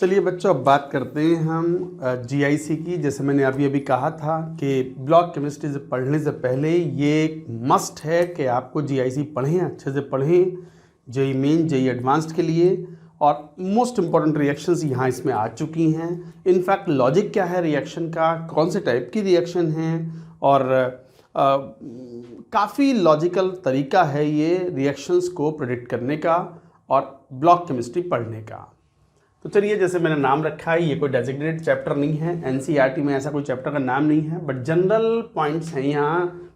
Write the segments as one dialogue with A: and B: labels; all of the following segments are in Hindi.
A: चलिए बच्चों, अब बात करते हैं हम जीआईसी की। जैसे मैंने अभी अभी कहा था कि ब्लॉक केमिस्ट्री से पढ़ने से पहले ये एक मस्ट है कि आपको जीआईसी पढ़ें, अच्छे से पढ़ें, जेई मेन जेई एडवांस्ड के लिए। और मोस्ट इम्पॉर्टेंट रिएक्शंस यहाँ इसमें आ चुकी हैं। इनफैक्ट लॉजिक क्या है रिएक्शन का, कौन से टाइप की रिएक्शन हैं, और काफ़ी लॉजिकल तरीका है ये रिएक्शंस को प्रेडिक्ट करने का और ब्लॉक केमिस्ट्री पढ़ने का। तो चलिए, जैसे मैंने नाम रखा है, ये कोई डेजिग्नेटेड चैप्टर नहीं है, एनसीईआरटी में ऐसा कोई चैप्टर का नाम नहीं है, बट जनरल पॉइंट्स हैं यहाँ।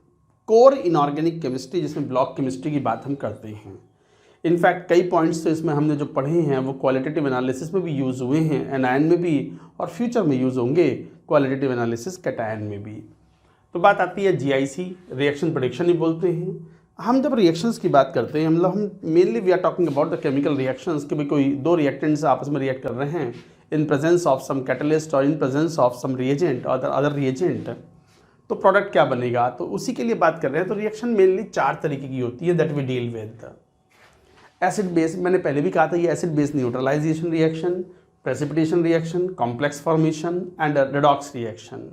A: कोर इनऑर्गेनिक केमिस्ट्री, जिसमें ब्लॉक केमिस्ट्री की बात हम करते हैं। इनफैक्ट कई पॉइंट्स तो इसमें हमने जो पढ़े हैं वो क्वालिटेटिव एनालिसिस में भी यूज़ हुए हैं, एनायन में भी, और फ्यूचर में यूज़ होंगे क्वालिटेटिव एनालिसिस कैटायन में भी। तो बात आती है जीआईसी, रिएक्शन प्रेडिक्शन ही बोलते हैं। हम जब रिएक्शंस की बात करते हैं, मतलब हम mainly we are talking about the chemical reactions, कि भाई कोई दो रिएक्टेंट्स आपस में रिएक्ट कर रहे हैं in presence of some catalyst और in presence of some reagent और अदर रिएजेंट, तो प्रोडक्ट क्या बनेगा, तो उसी के लिए बात कर रहे हैं। तो रिएक्शन मेनली 4 तरीके की होती है that we deal with. Acid base, मैंने पहले भी कहा था, ये acid base neutralisation reaction, precipitation reaction, complex formation and redox reaction.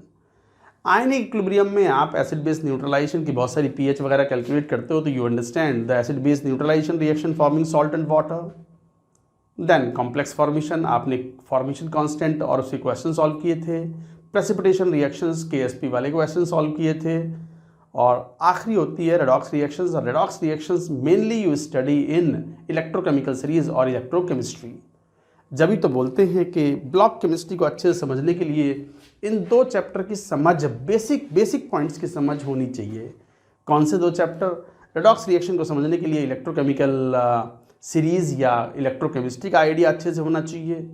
A: Ionic equilibrium में आप एसिड बेस न्यूट्रलाइजेशन की बहुत सारी पीएच वगैरह कैलकुलेट करते हो, तो you understand the acid base neutralisation reaction forming salt and water. Then complex formation, आपने फॉर्मेशन कांस्टेंट और उसके क्वेश्चन सॉल्व किए थे। प्रेसिपिटेशन रिएक्शंस, केएसपी वाले क्वेश्चन सॉल्व किए थे। और आखिरी होती है रेडॉक्स रिएक्शंस। और redox reactions mainly you study in electrochemical series और इलेक्ट्रोकेमिस्ट्री। जब ही तो बोलते हैं कि ब्लॉक केमिस्ट्री को अच्छे से समझने के लिए इन 2 चैप्टर की समझ, बेसिक पॉइंट्स की समझ होनी चाहिए। कौन से 2 चैप्टर? रेडॉक्स रिएक्शन को समझने के लिए इलेक्ट्रोकेमिकल सीरीज़ या इलेक्ट्रोकेमिस्ट्री का आइडिया अच्छे से होना चाहिए,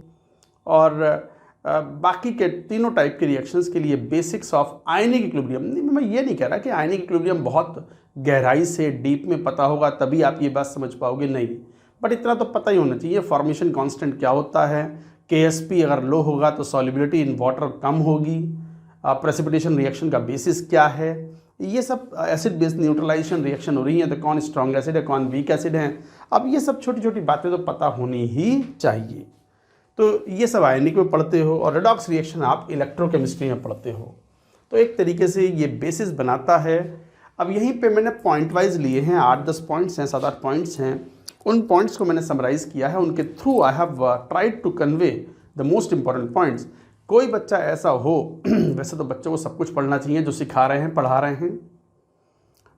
A: और बाकी के तीनों टाइप के रिएक्शंस के लिए बेसिक्स ऑफ आयनिक इक्विलिब्रियम। मैं ये नहीं कह रहा कि आयनिक इक्विलिब्रियम बहुत गहराई से डीप में पता होगा तभी आप ये बात समझ पाओगे, नहीं, बट इतना तो पता ही होना चाहिए। फॉर्मेशन कांस्टेंट क्या होता है, केएसपी अगर लो होगा तो सॉल्युबिलिटी इन वाटर कम होगी, प्रेसिपिटेशन रिएक्शन का बेसिस क्या है, ये सब एसिड बेस न्यूट्रलाइजेशन रिएक्शन हो रही है तो कौन स्ट्रॉन्ग एसिड है, कौन वीक एसिड है, अब ये सब छोटी छोटी बातें तो पता होनी ही चाहिए। तो ये सब आयनिक में पढ़ते हो, और रेडॉक्स रिएक्शन आप इलेक्ट्रोकेमिस्ट्री में पढ़ते हो। तो एक तरीके से ये बेसिस बनाता है। अब यहीं पे मैंने पॉइंट वाइज लिए हैं, 8-10 पॉइंट्स हैं, 7-8 पॉइंट्स हैं। उन पॉइंट्स को मैंने समराइज़ किया है, उनके through I have tried to convey the most important points. कोई बच्चा ऐसा हो वैसे तो बच्चों को सब कुछ पढ़ना चाहिए जो सिखा रहे हैं, पढ़ा रहे हैं,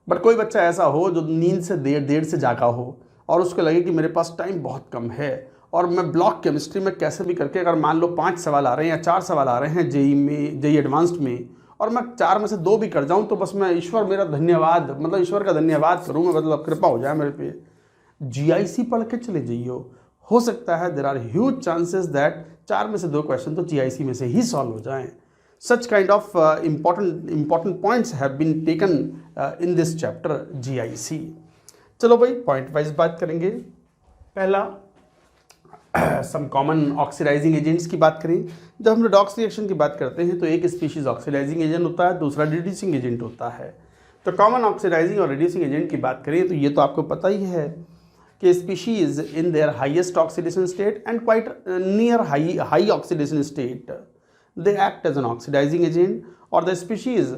A: बट कोई बच्चा ऐसा हो जो नींद से देर से जागा हो और उसको लगे कि मेरे पास टाइम बहुत कम है और मैं ब्लॉक केमिस्ट्री में कैसे भी करके, अगर मान लो 5 सवाल आ रहे हैं या 4 सवाल आ रहे हैं जेई में, जेई एडवांस्ड में, और मैं 4 में से 2 भी कर जाऊं तो बस मैं ईश्वर मेरा धन्यवाद, मतलब ईश्वर का धन्यवाद करूं मैं, मतलब कृपा हो जाए मेरे पे। जीआईसी पढ़ के चले जाइए, हो सकता है there are huge chances that 4 में से 2 क्वेश्चन तो जीआईसी में से ही सॉल्व हो जाएं। Such kind of important points have been taken in this chapter GIC। चलो भाई पॉइंट वाइज बात करेंगे। पहला सम कॉमन ऑक्सीडाइजिंग एजेंट्स की बात करें। जब हम रेडॉक्स रिएक्शन की बात करते हैं तो एक स्पीशीज ऑक्सीडाइजिंग एजेंट होता है, दूसरा रिड्यूसिंग एजेंट होता है। तो कॉमन ऑक्सीडाइजिंग और रिड्यूसिंग एजेंट की बात करें तो ये तो आपको पता ही है कि species in their highest oxidation state and quite near high oxidation state they act as an oxidizing agent, or the species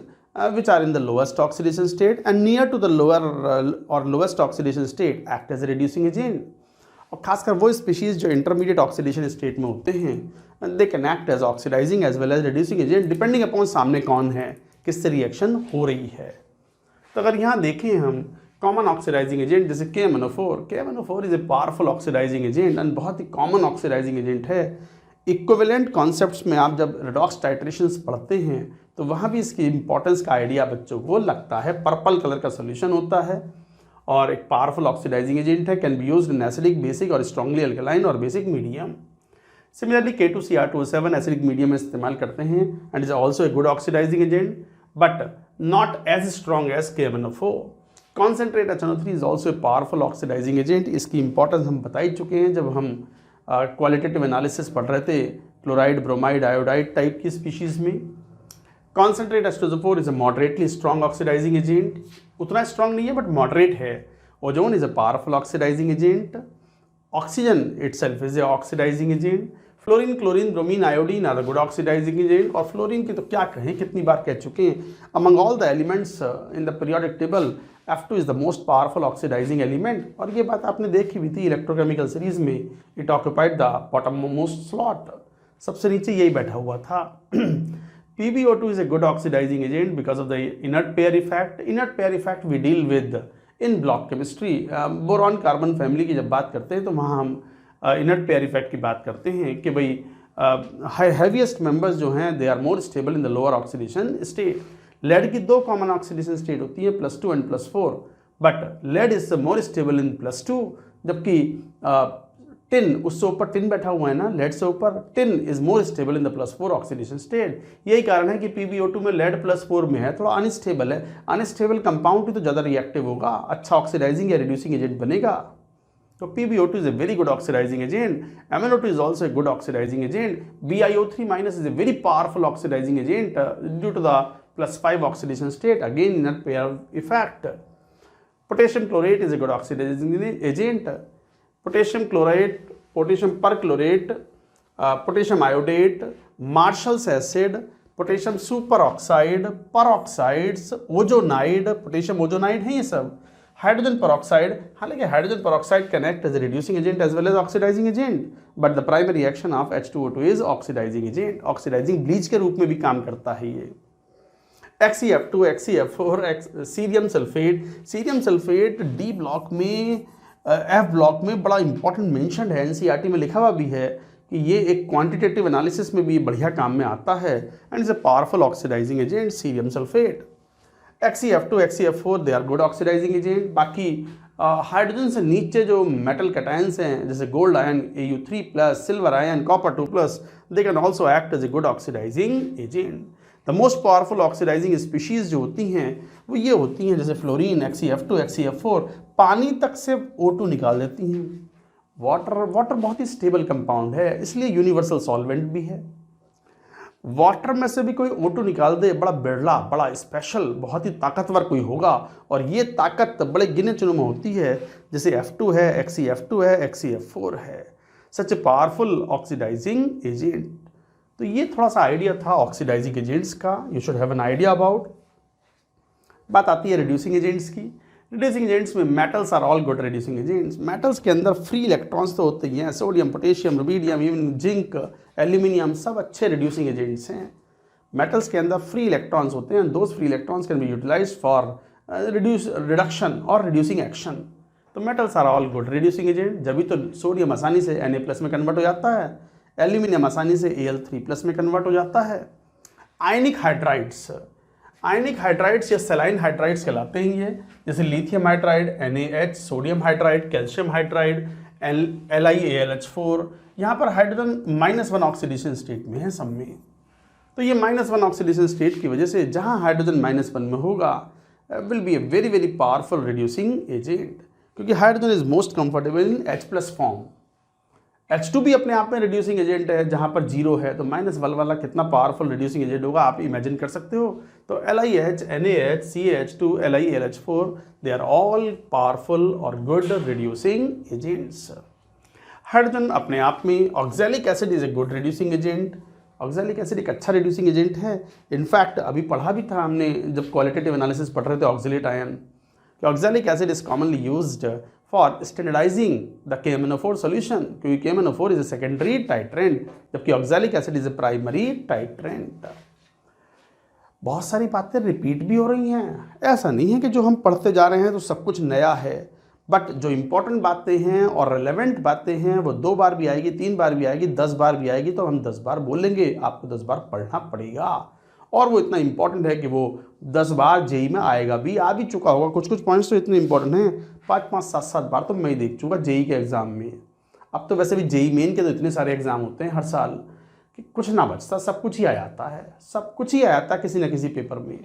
A: which are in the lowest oxidation state and near to the lower or lowest oxidation state act as a reducing agent। और खासकर वो स्पीशीज जो इंटरमीडिएट ऑक्सीडेशन स्टेट में होते हैं they can act as oxidizing as well as reducing agent depending upon सामने कौन है, किससे रिएक्शन हो रही है। तो अगर यहाँ देखें हम कॉमन ऑक्सीडाइजिंग एजेंट जैसे KMnO4 is a powerful oxidising agent and बहुत ही कॉमन ऑक्सीडाइजिंग एजेंट है। इक्विवेलेंट कॉन्सेप्ट्स में आप जब रेडॉक्स टाइट्रेशंस पढ़ते हैं तो वहाँ भी इसकी इंपॉर्टेंस का आइडिया बच्चों को लगता है। पर्पल कलर का सोल्यूशन होता है और एक पावरफुल ऑक्सीडाइजिंग एजेंट है, can be used in acidic, basic और स्ट्रांगली अल्कलाइन और basic medium. Similarly K2Cr2O7 acidic medium में इस्तेमाल करते हैं and is also a good oxidising agent but not as strong as KMnO4। Concentrate HNO3 is also a powerful oxidising agent. इसकी इंपॉर्टेंस हम बता ही चुके हैं जब हम क्वालिटेटिव एनालिसिस पढ़ रहे थे, क्लोराइड, ब्रोमाइड, आयोडाइड टाइप की स्पीशीज़ में। Concentrate H2SO4 is a moderately strong oxidising agent, उतना स्ट्रॉन्ग नहीं है बट मॉडरेट है। Ozone is a powerful oxidising agent. Oxygen itself is a oxidising agent. Fluorine, chlorine, bromine, iodine are good oxidising agent. और फ्लोरीन की तो क्या कहें, कितनी बार कह चुके हैं। Among all the elements in the periodic table F2 is the most powerful oxidising element. और ये बात आपने देखी हुई थी इलेक्ट्रोकेमिकल सीरीज में। It occupied the bottom most slot, सबसे नीचे यही बैठा हुआ था। PbO2 is a good oxidizing agent because of the inert pair effect. Inert pair effect we deal with in block chemistry. Boron carbon family की जब बात करते हैं तो वहाँ हम इनर्ट पेयर इफेक्ट की बात करते हैं कि भाई हैवीएस्ट मेंबर्स जो हैं they are more stable in the lower oxidation state. Lead की दो कॉमन ऑक्सीडेशन स्टेट होती है +2 and +4, but lead is more stable in +2, जबकि टिन, उससे ऊपर टिन बैठा हुआ है ना, लेड से ऊपर, tin is more stable in the +4 oxidation state. यही कारण है कि PbO2 में लेड +4 में है, थोड़ा अनस्टेबल है। अनस्टेबल कंपाउंड भी तो ज़्यादा रिएक्टिव होगा, अच्छा ऑक्सीडाइजिंग या रिड्यूसिंग एजेंट बनेगा। तो PbO2 is a very good oxidizing agent. MnO2 is also a good oxidizing agent. BiO3- is a very powerful oxidizing agent due to the +5 oxidation state. Again, inert pair effect. Potassium chlorate is a good oxidizing agent. Potassium chlorate, potassium perchlorate, potassium iodate, Marshall's acid, potassium superoxide, peroxides, ozonide, potassium ozonide है ये सब। हाइड्रोजन पेरोक्साइड, हालांकि hydrogen peroxide can act as a reducing agent as well as oxidising agent, but the primary action of H2O2 is oxidising agent. Oxidising bleach के रूप में भी काम करता है ये। XeF2, XeF4, cerium sulphate. Cerium sulphate D block में, F ब्लॉक में बड़ा इंपॉर्टेंट मेंशन है, NCERT में लिखा हुआ भी है कि ये एक क्वांटिटेटिव एनालिसिस में भी बढ़िया काम में आता है and is a powerful oxidising agent cerium sulphate. XeF2, XeF4 they are good oxidising agent. बाकी हाइड्रोजन से नीचे जो मेटल कैटायंस हैं जैसे gold ion Au3+, silver ion copper 2+, they can also act as a good oxidising agent. The most powerful oxidising species जो होती हैं वो ये होती हैं, जैसे फ्लोरीन, XeF2, XeF4 पानी तक से O2 निकाल देती हैं। वाटर बहुत ही स्टेबल कंपाउंड है, इसलिए यूनिवर्सल सॉल्वेंट भी है। वाटर में से भी कोई O2 निकाल दे, बड़ा बिरला, बड़ा स्पेशल, बहुत ही ताकतवर कोई होगा, और ये ताकत बड़े गिने चुने में होती है, जैसे F2 है, XeF2 है, XeF4 है, such a powerful oxidising agent. तो ये थोड़ा सा आइडिया था ऑक्सीडाइजिंग एजेंट्स का, you should have an idea about. बात आती है रिड्यूसिंग एजेंट्स की। रिड्यूसिंग एजेंट्स में metals are all good reducing agents. Metals के अंदर फ्री इलेक्ट्रॉन्स तो होते ही हैं, sodium, potassium, rubidium, even zinc, aluminium, सब अच्छे रिड्यूसिंग एजेंट्स हैं। मेटल्स के अंदर फ्री इलेक्ट्रॉन्स होते हैं, those free electrons can be utilised for reduction और रिड्यूसिंग एक्शन। तो metals are all good reducing agent. जब भी तो सोडियम आसानी से Na+ में कन्वर्ट हो जाता है, एल्यूमिनियम आसानी से Al3+ में कन्वर्ट हो जाता है। आयनिक हाइड्राइड्स, आयनिक हाइड्राइड्स या सेलाइन हाइड्राइड्स कहलाते हैं ये, जैसे lithium hydride NaH, sodium hydride, calcium hydride LiAlH4। यहाँ पर हाइड्रोजन -1 ऑक्सीडेशन स्टेट में है सब में। तो ये -1 ऑक्सीडेशन स्टेट की वजह से जहाँ हाइड्रोजन -1 में होगा will be a very very powerful reducing agent, क्योंकि hydrogen is most comfortable in H+ form. H2 भी अपने आप में रिड्यूसिंग एजेंट है, जहाँ पर 0 है, तो -1 वाला कितना पावरफुल रिड्यूसिंग एजेंट होगा आप इमेजिन कर सकते हो। तो LiH, NaH, CH2, LiAlH4 they are all powerful और गुड रिड्यूसिंग एजेंट्स। हाइड्रोजन अपने आप में, oxalic acid is a good reducing agent. Oxalic acid एक अच्छा रिड्यूसिंग एजेंट है। इनफैक्ट अभी पढ़ा भी था हमने जब क्वालिटेटिव एनालिसिस पढ़ रहे थे ऑक्सैलेट आयन, कि oxalic acid is commonly used for standardising the KMnO4 solution, क्योंकि KMnO4 is a secondary titrant जबकि oxalic acid is a primary titrant. बहुत सारी बातें रिपीट भी हो रही हैं, ऐसा नहीं है कि जो हम पढ़ते जा रहे हैं तो सब कुछ नया है, बट जो इंपॉर्टेंट बातें हैं और रेलेवेंट बातें हैं वो 2 बार भी आएगी, 3 बार भी आएगी, 10 बार भी आएगी, तो हम 10 बार बोलेंगे, आपको 10 बार पढ़ना पड़ेगा। और वो इतना इंपॉर्टेंट है कि वो 10 बार जेई में आएगा भी, आ भी चुका होगा। कुछ कुछ पॉइंट्स तो इतने इंपॉर्टेंट हैं, 5-5, 7-7 बार तो मैं ही देख चुका जेई के एग्ज़ाम में। अब तो वैसे भी जेई मेन के तो इतने सारे एग्ज़ाम होते हैं हर साल कि कुछ ना बचता, सब कुछ ही आ जाता है, सब कुछ ही आ जाता है किसी न किसी पेपर में।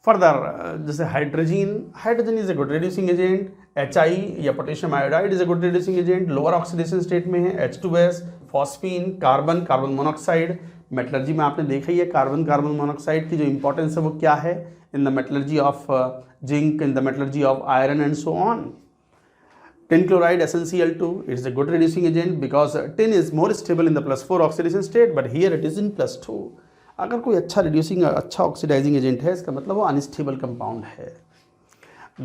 A: फर्दर जैसे hydrogen is a good reducing agent. HI या potassium iodide is a good reducing agent, lower oxidation state में है। H2S, phosphine, carbon monoxide, metallurgy में आपने देखा ही है कार्बन मोनोऑक्साइड की जो इंपॉर्टेंस है वो क्या है in the metallurgy of zinc, in the metallurgy of iron and so on. Tin chloride SnCl2, it is a good reducing agent because tin is more stable in the +4 oxidation state, but here it is in +2. अगर कोई अच्छा ऑक्सीडाइजिंग एजेंट है, इसका मतलब वो अनस्टेबल कंपाउंड है.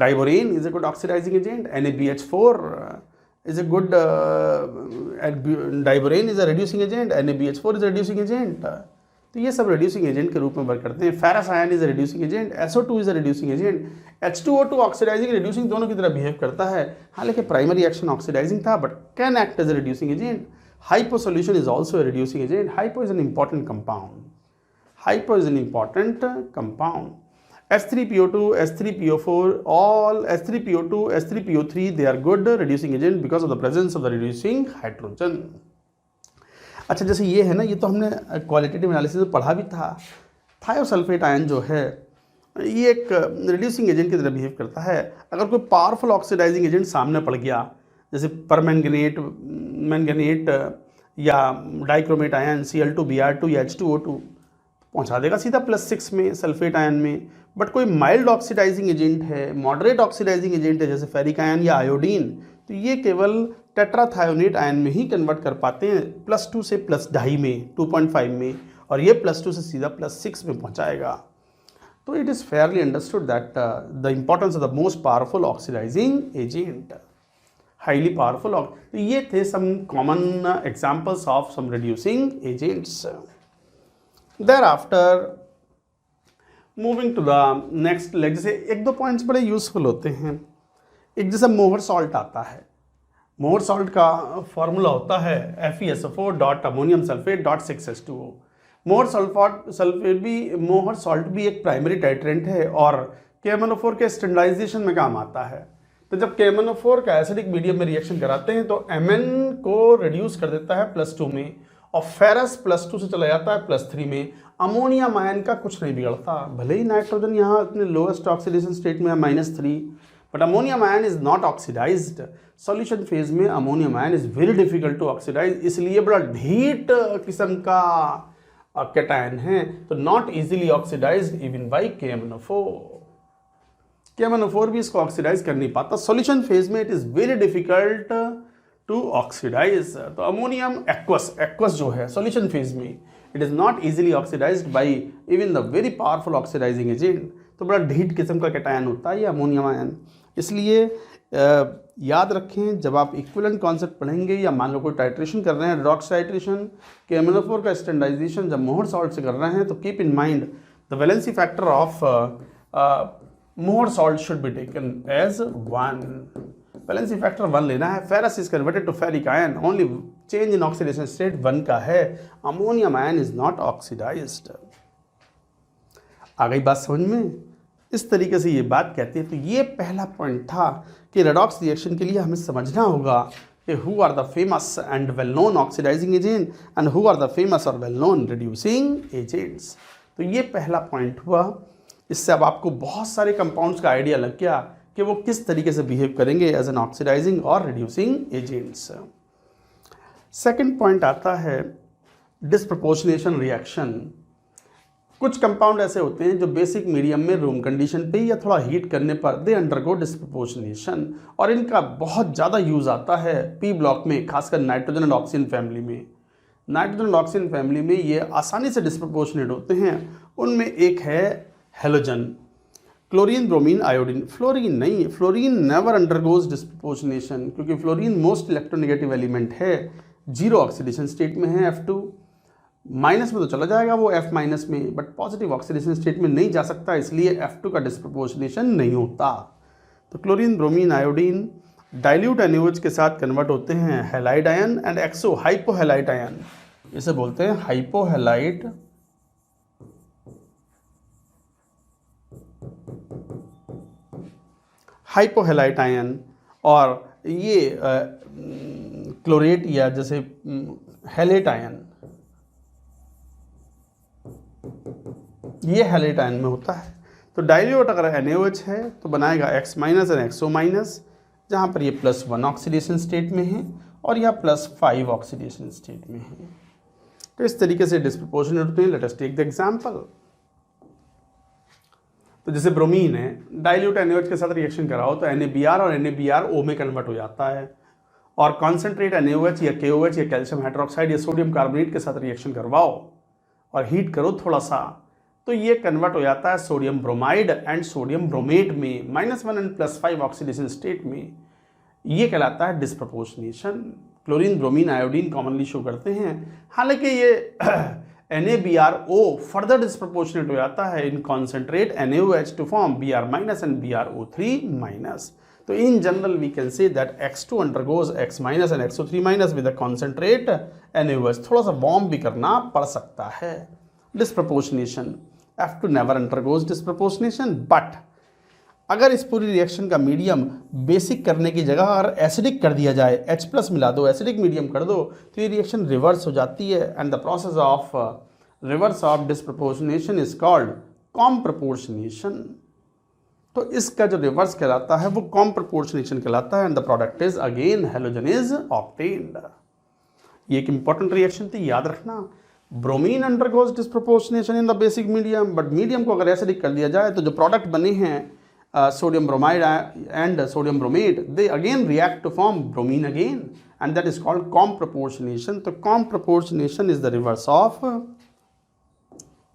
A: Diborane is a good oxidizing agent. NaBH4 is a good diborane is a reducing agent. NaBH4 is a reducing agent. तो ये सब reducing agent के रूप में वर्क करते हैं. Ferrous ion is a reducing agent. SO2 is a reducing agent. H2O2 oxidizing reducing दोनों की तरह बिहेव करता है. हालांकि प्राइमरी एक्शन ऑक्सीडाइजिंग था, but can act as a reducing agent. Hypo solution is also a reducing agent. Hypo is an important compound. H3PO2, H3PO4, all H3PO2, H3PO3, they are good reducing agent because of the presence of the reducing hydrogen. अच्छा, जैसे ये है ना, ये तो हमने क्वालिटेटिव एनालिसिस में पढ़ा भी था. थायोसल्फेट आयन जो है ये एक रिड्यूसिंग एजेंट की तरह बिहेव करता है. अगर कोई पावरफुल ऑक्सीडाइजिंग एजेंट सामने पड़ गया, जैसे परमैंगनेट, मैंगनेट या डाइक्रोमेट आयन Cl2Br2 या H2O2, पहुंचा देगा सीधा +6 में सल्फेट आयन में. बट कोई माइल्ड ऑक्सीडाइजिंग एजेंट है, मॉडरेट ऑक्सीडाइजिंग एजेंट है, जैसे फेरिक आयन या आयोडीन, तो ये केवल टेट्राथायोनेट आयन में ही कन्वर्ट कर पाते हैं +2 से +2.5 में, 2.5 में, और ये +2 से सीधा +6 में पहुंचाएगा. तो it is fairly understood that the importance of the most powerful oxidising agent, highly powerful. तो ये थे some common examples of some reducing agents. Thereafter, moving to the next leg, जैसे एक दो पॉइंट्स बड़े यूजफुल होते हैं. एक जैसा मोहर सॉल्ट आता है. मोहर सॉल्ट का फॉर्मूला होता है FeSO4.ammonium sulfate.6H2O. मोहर सॉल्ट भी एक प्राइमरी टाइट्रेंट है और KMnO4 के स्टैंडर्डाइजेशन में काम आता है. तो जब KMnO4 का एसिडिक मीडियम में रिएक्शन कराते हैं तो Mn को रिड्यूस कर देता है +2 में, और फेरस +2 से चला जाता है +3 में. अमोनियम आयन का कुछ नहीं बिगड़ता, भले ही नाइट्रोजन यहाँ अपने लोएस्ट ऑक्सीडेशन स्टेट में है -3, but ammonium ion is not oxidised. Solution phase में ammonium ion is very difficult to oxidise, इसलिए बड़ा ढीठ किस्म का कैटायन है, तो not easily oxidised even by KMnO4. KMnO4 भी इसको ऑक्सीडाइज कर नहीं पाता. सॉल्यूशन फेज में it is very difficult to oxidise. तो अमोनियम एक्वस जो है सॉल्यूशन फेज में it is not easily oxidised by even the very powerful oxidising agent. तो बड़ा ढीठ किस्म का कैटायन होता है ये अमोनियम आयन. इसलिए याद रखें, जब आप इक्विवेलेंट कॉन्सेप्ट पढ़ेंगे या मान लो कोई टाइट्रेशन कर रहे हैं, रेडॉक्स टाइट्रेशन, KMnO4 का स्टैंडर्डाइजेशन जब मोहर सॉल्ट से कर रहे हैं, तो keep in mind the valency factor of Mohr salt should be taken as 1. Valency factor 1 लेना है. Ferrous is converted to ferric ion, only change in oxidation state 1 का है. Ammonium ion is not oxidised. आ गई बात समझ में? इस तरीके से ये बात कहते हैं. तो ये पहला पॉइंट था कि रेडॉक्स रिएक्शन के लिए हमें समझना होगा कि who are the famous and well known oxidising agent and who are the famous और वेल नोन रिड्यूसिंग एजेंट्स. तो ये पहला पॉइंट हुआ. इससे अब आपको बहुत सारे कंपाउंड्स का आइडिया लग गया कि वो किस तरीके से बिहेव करेंगे एज एन ऑक्सीडाइजिंग और रिड्यूसिंग एजेंट्स. सेकंड पॉइंट आता है डिस्प्रपोर्शनेशन रिएक्शन. कुछ कंपाउंड ऐसे होते हैं जो बेसिक मीडियम में रूम कंडीशन पे या थोड़ा हीट करने पर दे अंडरगो डिस्प्रपोर्शनेशन, और इनका बहुत ज़्यादा यूज़ आता है पी ब्लॉक में, खासकर नाइट्रोजन एंड ऑक्सीजन फैमिली में. नाइट्रोजन एंड ऑक्सीजन फैमिली में ये आसानी से डिस्प्रपोर्शनेट होते हैं. उनमें एक है halogen, chlorine, bromine, iodine. Fluorine नहीं, फ्लोरीन नेवर अंडरगोज डिस्प्रपोर्शनेशन, क्योंकि फ्लोरीन मोस्ट इलेक्ट्रोनेगेटिव एलिमेंट है, 0 ऑक्सीडेशन स्टेट में है, F2 माइनस में तो चला जाएगा वो F माइनस में, बट पॉजिटिव ऑक्सीडेशन स्टेट में नहीं जा सकता, इसलिए F2 का डिस्प्रपोर्शनेशन नहीं होता. तो chlorine, bromine, iodine dilute NaOH के साथ कन्वर्ट होते हैं halide ion and exo hypohalite ion. इसे बोलते हैं हाइपोहैलाइट हाइपोहैलाइट आयन. और ये क्लोरेट या जैसे हैलेट आयन, ये हैलेट आयन में होता है. तो डाइल्यूट अगर NaOH है तो बनाएगा X minus and XO minus, जहाँ पर ये +1 ऑक्सीडेशन स्टेट में है और यह +5 ऑक्सीडेशन स्टेट में है. तो इस तरीके से डिस्प्रपोर्शनेट होते हैं. Let us take the example. तो जैसे ब्रोमीन है, डाइल्यूट NaOH के साथ रिएक्शन कराओ तो NaBr और NaBrO में कन्वर्ट हो जाता है, और कॉन्सेंट्रेट NaOH या KOH या कैल्शियम हाइड्रोक्साइड या सोडियम कार्बोनेट के साथ रिएक्शन करवाओ और हीट करो थोड़ा सा, तो ये कन्वर्ट हो जाता है sodium bromide and sodium bromate में -1 and +5 ऑक्सीडेशन स्टेट में। ये कहलाता है disproportionation. Chlorine bromine iodine commonly show करते हैं, हालांकि ये NaBrO फर्दर डिस्प्रपोर्शनेट हो जाता है in concentrate NaOH to form Br- and BrO3-। तो in general we can say that X2 undergoes X- and XO3- with the concentrate NaOH। थोड़ा सा वार्म भी करना पड़ सकता है। Disproportionation, F2 never undergoes disproportionation, but अगर इस पूरी रिएक्शन का मीडियम बेसिक करने की जगह अगर एसिडिक कर दिया जाए, H+ मिला दो, एसिडिक मीडियम कर दो, तो ये रिएक्शन रिवर्स हो जाती है and the process of reverse of disproportionation is called comproportionation. तो इसका जो रिवर्स कहलाता है वो कॉम प्रपोर्शनेशन कहलाता है and the product is again halogen is obtained. ये एक इंपॉर्टेंट रिएक्शन थी, याद रखना। Bromine undergoes disproportionation in the basic medium, but medium को अगर एसिडिक कर दिया जाए तो जो प्रोडक्ट बने हैं sodium bromide and sodium bromate, they again react to form bromine again, and that is called com proportionation. तो com proportionation is the reverse of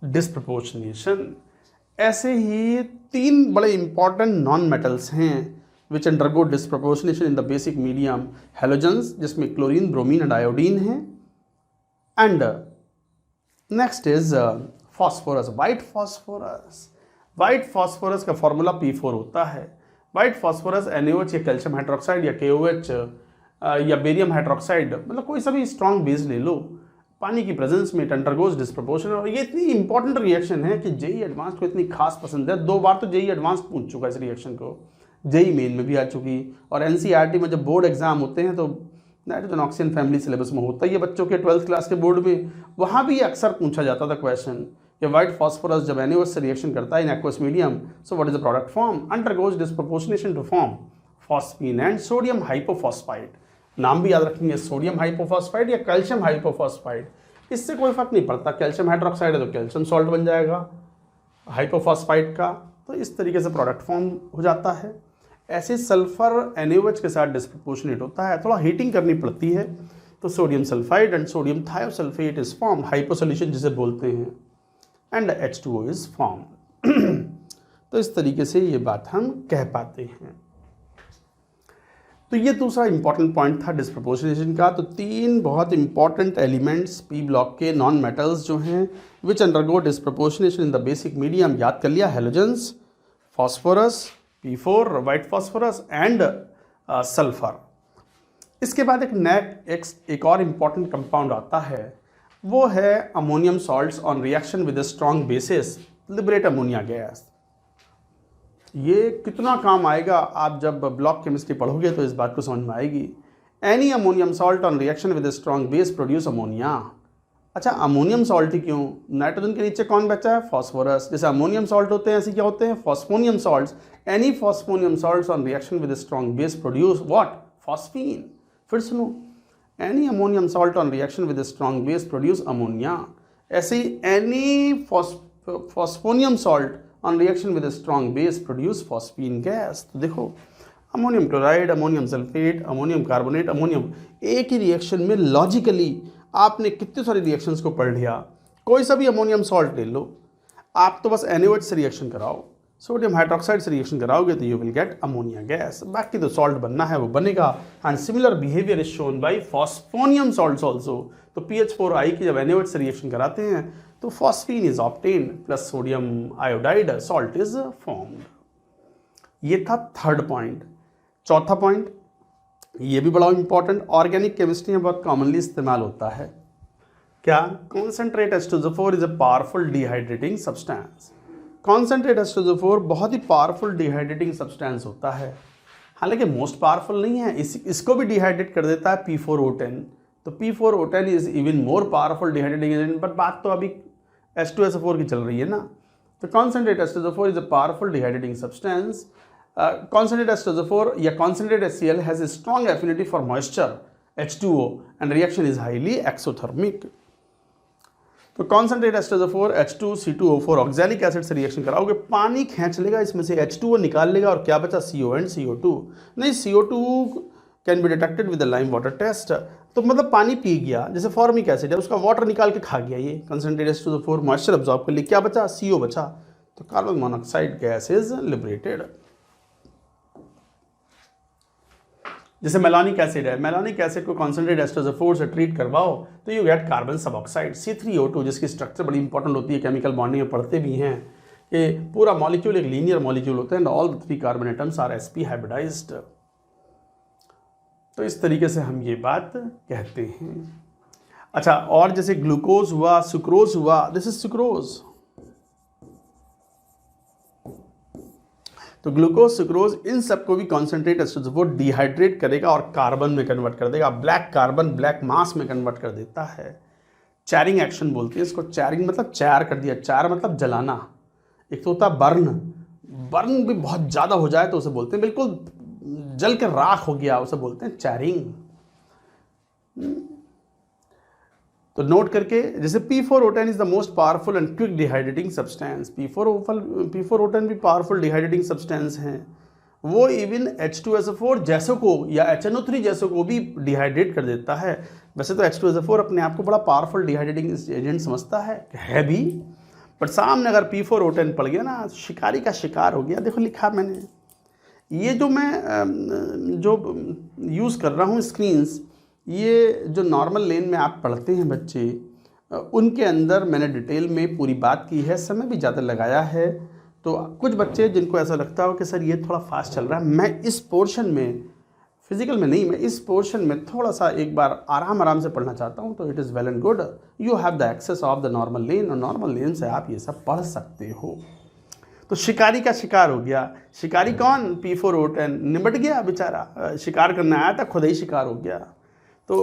A: disproportionation. ऐसे ही 3 बड़े important non metals हैं which undergo disproportionation in the basic medium: halogens जिसमें क्लोरीन ब्रोमीन एंड आयोडीन हैं, and next is phosphorus, white phosphorus। White phosphorus का फॉर्मूला P4 होता है। वाइट फॉस्फोरस NaOH या कैल्शियम हाइड्रोक्साइड या KOH या बेरियम हाइड्रोक्साइड, मतलब कोई सा भी स्ट्रॉन्ग बेस ले लो, पानी की प्रेजेंस में अंडरगोज डिस्प्रपोर्शन। और ये इतनी इंपॉर्टेंट रिएक्शन है कि जेई एडवांस को इतनी खास पसंद है। 2 बार तो जेई एडवांस पूछ चुका इस रिएक्शन को, जेई मेन में भी आ चुकी, और NCERT में जब बोर्ड एग्जाम होते हैं तो नाइट्रोजन ऑक्सीजन फैमिली सिलेबस में होता ही है बच्चों के 12th क्लास के बोर्ड में, वहाँ भी अक्सर पूछा जाता था क्वेश्चन कि व्हाइट फॉस्फोरस जब NaOH से रिएक्शन करता है in aqueous medium, so what is the product form? Undergoes disproportionation to form phosphine and sodium hypophosphide. नाम भी याद रखेंगे, सोडियम हाइपोफॉस्फाइड या कैल्शियम हाइपोफॉस्फाइड, इससे कोई फर्क नहीं पड़ता। कैल्शियम हाइड्रोक्साइड है तो कैल्शियम सॉल्ट बन जाएगा हाइपोफॉस्फाइड का, तो इस तरीके से प्रोडक्ट फॉर्म हो जाता है। ऐसे सल्फर NaOH के साथ डिस्प्रपोर्शनेट होता है, थोड़ा हीटिंग करनी पड़ती है, तो sodium sulphide and sodium thiosulphate is formed, hypo solution जिसे बोलते हैं, एंड H2O इज फॉर्म्ड। तो इस तरीके से ये बात हम कह पाते हैं। तो ये दूसरा इंपॉर्टेंट पॉइंट था डिस्प्रपोर्शनेशन का। तो 3 बहुत इंपॉर्टेंट एलिमेंट्स P ब्लॉक के नॉन मेटल्स जो हैं which undergo disproportionation in the basic medium, याद कर लिया, halogens, phosphorus P4 white phosphorus and sulphur. इसके बाद एक और इम्पॉर्टेंट कंपाउंड आता है, वो है ammonium salts on reaction with strong bases liberate ammonia gas. ये कितना काम आएगा आप जब ब्लॉक केमिस्ट्री पढ़ोगे तो इस बात को समझ में आएगी। Any ammonium salt on reaction with strong base produce ammonia. अच्छा, अमोनियम सॉल्ट ही क्यों? नाइट्रोजन के नीचे कौन बचा है? फॉस्फोरस। जैसे अमोनियम सॉल्ट होते हैं ऐसे क्या होते हैं? Phosphonium salts. Any phosphonium salts on reaction with strong base produce what? Phosphine. फिर सुनो, any ammonium salt on reaction with strong base produce ammonia. ऐसे ही any phosphonium salt on reaction with strong base produce phosphine gas. तो देखो, ammonium chloride, ammonium sulphate, ammonium carbonate, ammonium, एक ही रिएक्शन में लॉजिकली आपने कितने सारे रिएक्शंस को पढ़ लिया। कोई सा भी अमोनियम सॉल्ट ले लो, आप तो बस NaOH से रिएक्शन कराओ, सोडियम हाइड्रोक्साइड से रिएक्शन कराओगे तो you will get ammonia gas. बाकी तो सॉल्ट बनना है वो बनेगा। And similar behaviour is shown by phosphonium salts also. तो PH4I की जब NaOH से रिएक्शन कराते हैं तो phosphine is obtained plus sodium iodide salt is formed. ये था 3rd पॉइंट। 4था पॉइंट, ये भी बड़ा इंपॉर्टेंट, ऑर्गेनिक केमिस्ट्री में बहुत कॉमनली इस्तेमाल होता है। क्या? Concentrate H2SO4 is a powerful dehydrating substance. Concentrate H2SO4 बहुत ही पावरफुल डिहाइड्रेटिंग सब्सटेंस होता है, हालांकि मोस्ट पावरफुल नहीं है। इसको भी डिहाइड्रेट कर देता है P4O10। तो P4O10 is even more powerful dehydrating agent, but बात तो अभी H2SO4 की चल रही है ना। तो concentrate H2SO4 is a powerful dehydrating substance. Concentrate H2SO4 या concentrate HCl has a strong affinity for moisture H2O and reaction is highly exothermic. तो concentrate H2SO4 H2C2O4 oxalic acid से रिएक्शन कराओगे, पानी खींच लेगा इसमें से, H2O निकाल लेगा और क्या बचा, CO एंड CO2। नहीं, CO2 can be detected with the lime water test. तो मतलब पानी पी गया, जैसे फॉर्मिक एसिड है, उसका वाटर निकाल के खा गया, ये कंसंट्रेट H2SO4 मॉइस्चर अब्जॉर्ब कर लिया, क्या बचा, CO बचा, तो carbon monoxide gas is liberated. जैसे मेलानिक एसिड है, मेलानिक एसिड को कंसंट्रेट H2SO4 से ट्रीट करवाओ तो यू गेट कार्बन सब ऑक्साइड C3O2, जिसकी स्ट्रक्चर बड़ी इंपॉर्टेंट होती है, केमिकल बॉन्डिंग में पढ़ते भी हैं कि पूरा मॉलिक्यूल एक लीनियर मॉलिक्यूल होता है and all the 3 carbon atoms are sp hybridised. तो इस तरीके से हम ये बात कहते हैं। अच्छा, और जैसे ग्लूकोज हुआ, सुक्रोज हुआ, दिस इज सुक्रोज। तो ग्लूकोज, सुक्रोज, इन सबको भी कॉन्सेंट्रेट H2SO4 डिहाइड्रेट करेगा और कार्बन में कन्वर्ट कर देगा, ब्लैक कार्बन ब्लैक मास में कन्वर्ट कर देता है। चैरिंग एक्शन बोलते हैं इसको। चैरिंग मतलब चैर कर दिया, चार मतलब जलाना। एक तो होता है बर्न, बर्न भी बहुत ज़्यादा हो जाए तो उसे बोलते हैं बिल्कुल जल के राख हो गया, उसे बोलते हैं चैरिंग। तो नोट करके, जैसे P4O10 is the most powerful and quick dehydrating substance. P4O10 भी पावरफुल डिहाइड्रेटिंग सब्सटेंस हैं। वो इवन H2SO4 जैसों को या HNO3 जैसों को भी डिहाइड्रेट कर देता है। वैसे तो H2SO4 अपने आप को बड़ा पावरफुल डिहाइड्रेटिंग एजेंट समझता है भी, पर सामने अगर P4O10 पड़ गया ना, शिकारी का शिकार हो गया। देखो लिखा मैंने, ये जो मैं जो यूज़ कर रहा हूँ स्क्रीन्स, ये जो नॉर्मल लेन में आप पढ़ते हैं बच्चे, उनके अंदर मैंने डिटेल में पूरी बात की है, समय भी ज़्यादा लगाया है। तो कुछ बच्चे जिनको ऐसा लगता हो कि सर ये थोड़ा फास्ट चल रहा है, मैं इस पोर्शन में, फिजिकल में नहीं, मैं इस पोर्शन में थोड़ा सा एक बार आराम से पढ़ना चाहता हूँ, तो it is well and good. You have the access of the normal lane, और नॉर्मल लेन से आप ये सब पढ़ सकते हो। तो शिकारी का शिकार हो गया। शिकारी कौन, P4O10 निपट गया बेचारा, शिकार करने आया था, खुद ही शिकार हो गया। तो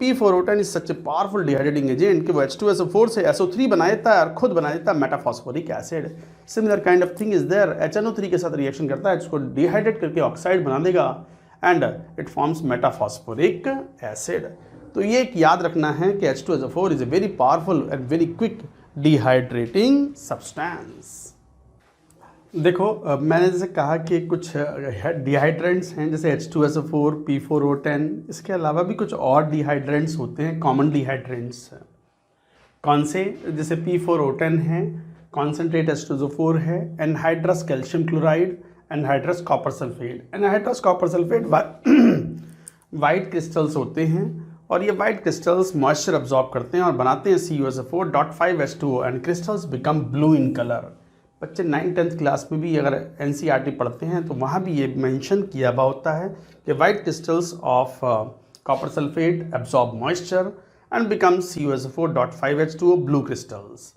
A: P4O10 is such a powerful dehydrating agent कि वो H2SO4 से SO3 बना देता है और खुद बना देता है metaphosphoric acid. Similar kind of thing is there, HNO3 के साथ रिएक्शन करता है, इसको डिहाइड्रेट करके ऑक्साइड बना देगा and it forms metaphosphoric acid. तो ये एक याद रखना है कि H2SO4 is a very powerful and very quick dehydrating substance. देखो मैंने जैसे कहा कि कुछ डिहाइड्रेंट्स हैं जैसे H2SO4, P4O10, इसके अलावा भी कुछ और डिहाइड्रेंट्स होते हैं, कॉमन डिहाइड्रेंट्स। कौन से, जैसे P4O10 है, कॉन्सेंट्रेट H2SO4 है, anhydrous calcium chloride, anhydrous copper sulphate. Anhydrous copper sulphate white crystals होते हैं और ये वाइट क्रिस्टल्स मॉइस्चर अब्जॉर्ब करते हैं और बनाते हैं CuSO4.5H2O and crystals become blue in colour. बच्चे 9th-10th क्लास में भी अगर NCERT पढ़ते हैं तो वहाँ भी ये मेंशन किया हुआ होता है कि white crystals of copper sulphate absorb moisture and become CuSO4.5H2O blue crystals.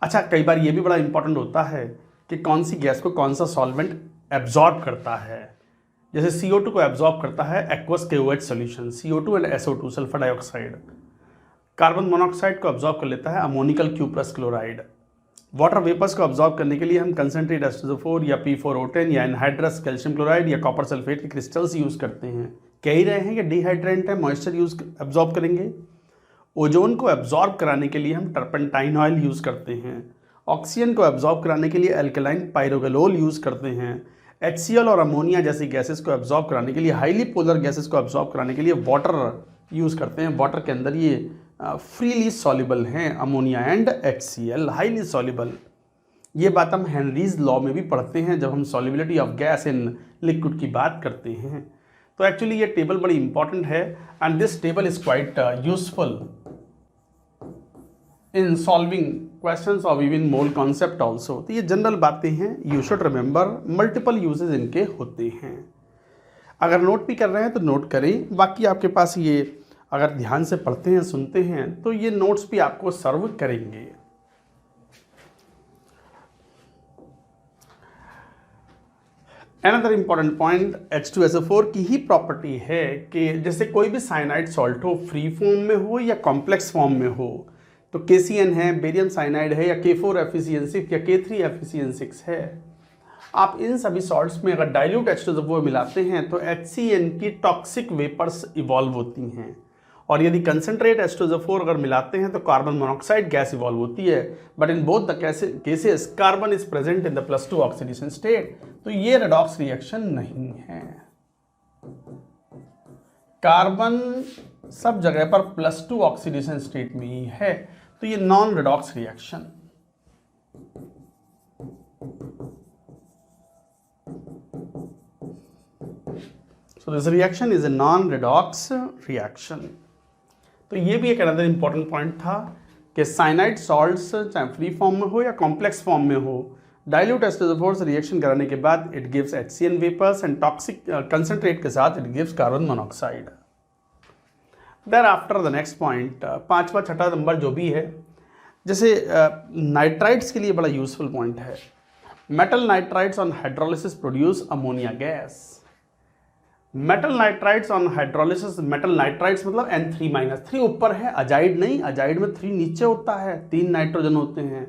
A: अच्छा, कई बार ये भी बड़ा इंपॉर्टेंट होता है कि कौन सी गैस को कौन सा सॉल्वेंट एब्जॉर्ब करता है। जैसे CO2 को एब्जॉर्ब करता है aqueous KOH solution, CO2 and SO2 sulphur dioxide. Carbon monoxide को एब्जॉर्ब कर लेता है ammoniacal Q+ chloride. Water vapours को ऑब्जॉर्व करने के लिए हम कंसंट्रेट H2SO4 या P4O10 या एनहाइड्रस कैल्शियम क्लोराइड या कॉपर सल्फेट के क्रिस्टल्स यूज़ करते हैं। कह ही रहे हैं कि डिहाइड्रेंट है, मॉइस्चर यूज़ एब्जॉर्ब करेंगे। ओजोन को एब्जॉर्ब कराने के लिए हम टर्पेंटाइन ऑयल यूज़ करते हैं। ऑक्सीजन को एब्जॉर्ब कराने के लिए एल्कलाइन पायरोगेलोल यूज़ करते हैं। HCl और अमोनिया जैसी गैसेस को एब्जॉर्ब कराने के लिए, हाईली पोलर गैसेस को एब्जॉर्ब कराने के लिए वाटर यूज़ करते हैं। वाटर के अंदर ये फ्रीली सॉल्युबल हैं, ammonia and HCl highly soluble. ये बात हम हेनरीज लॉ में भी पढ़ते हैं जब हम solubility of gas in liquid की बात करते हैं। तो एक्चुअली ये टेबल बड़ी इंपॉर्टेंट है and this table is quite useful in solving questions of even mole concept also. तो ये जनरल बातें हैं, you should remember, multiple usages इनके होते हैं। अगर नोट भी कर रहे हैं तो नोट करें, बाकी आपके पास ये अगर ध्यान से पढ़ते हैं, सुनते हैं तो ये नोट्स भी आपको सर्व करेंगे। अनदर इंपॉर्टेंट पॉइंट, H2SO4 की ही प्रॉपर्टी है कि जैसे कोई भी साइनाइड सॉल्ट हो, फ्री फॉर्म में हो या कॉम्प्लेक्स फॉर्म में हो, तो KCN है, बेरियम साइनाइड है, या K4FeCN6 या K3FeCN6 है, आप इन सभी सॉल्ट्स में अगर डाइल्यूट H2SO4 मिलाते हैं तो HCN की टॉक्सिक वेपर्स इवॉल्व होती हैं और यदि कंसनट्रेट H2SO4 अगर मिलाते हैं तो कार्बन मोनोऑक्साइड गैस इवॉल्व होती है, but in both the cases carbon is present in the +2 oxidation state. तो ये रेडॉक्स रिएक्शन नहीं है। कार्बन सब जगह पर +2 ऑक्सीडेशन स्टेट में ही है, तो ये non redox reaction. So this reaction is a non-redox reaction। तो ये भी एक अनदर इंपॉर्टेंट पॉइंट था कि साइनाइड सॉल्ट्स चाहे फ्री फॉर्म में हो या कॉम्प्लेक्स फॉर्म में हो, डाइल्यूट H2SO4 से रिएक्शन कराने के बाद it gives HCN vapours and toxic concentrate के साथ it gives carbon monoxide. Thereafter the next point, पांचवा छठा नंबर जो भी है, जैसे नाइट्राइट्स के लिए बड़ा यूजफुल पॉइंट है। Metal nitrites on hydrolysis produce ammonia gas. Metal nitrites on hydrolysis, metal nitrites मतलब N3-3 ऊपर है, अजाइड नहीं, अजाइड में 3 नीचे होता है, 3 नाइट्रोजन होते हैं।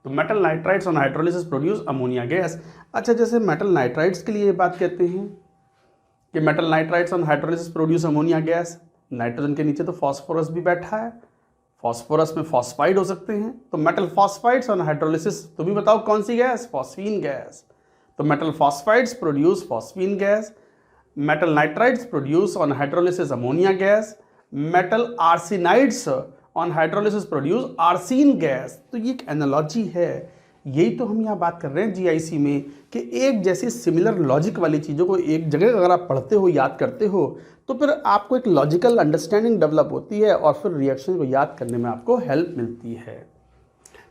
A: तो metal nitrites on hydrolysis produce ammonia gas. अच्छा, जैसे मेटल नाइट्राइट्स के लिए बात कहते हैं कि metal nitrites on hydrolysis produce ammonia gas, nitrogen के नीचे तो फॉस्फोरस भी बैठा है, फॉस्फोरस में फॉस्फाइड हो सकते हैं, तो मेटल फॉस्फाइड्स ऑन हाइड्रोलिसिस, तुम ही बताओ कौन सी गैस? Phosphine gas. तो metal phosphides produce phosphine gas, metal nitrides produce on hydrolysis ammonia gas, metal arsenides on hydrolysis produce arsine gas। तो ये एक एनालॉजी है, यही तो हम यहाँ बात कर रहे हैं जीआईसी में कि एक जैसी सिमिलर लॉजिक वाली चीज़ों को एक जगह अगर आप पढ़ते हो, याद करते हो, तो फिर आपको एक लॉजिकल अंडरस्टैंडिंग डेवलप होती है और फिर रिएक्शन को याद करने में आपको हेल्प मिलती है।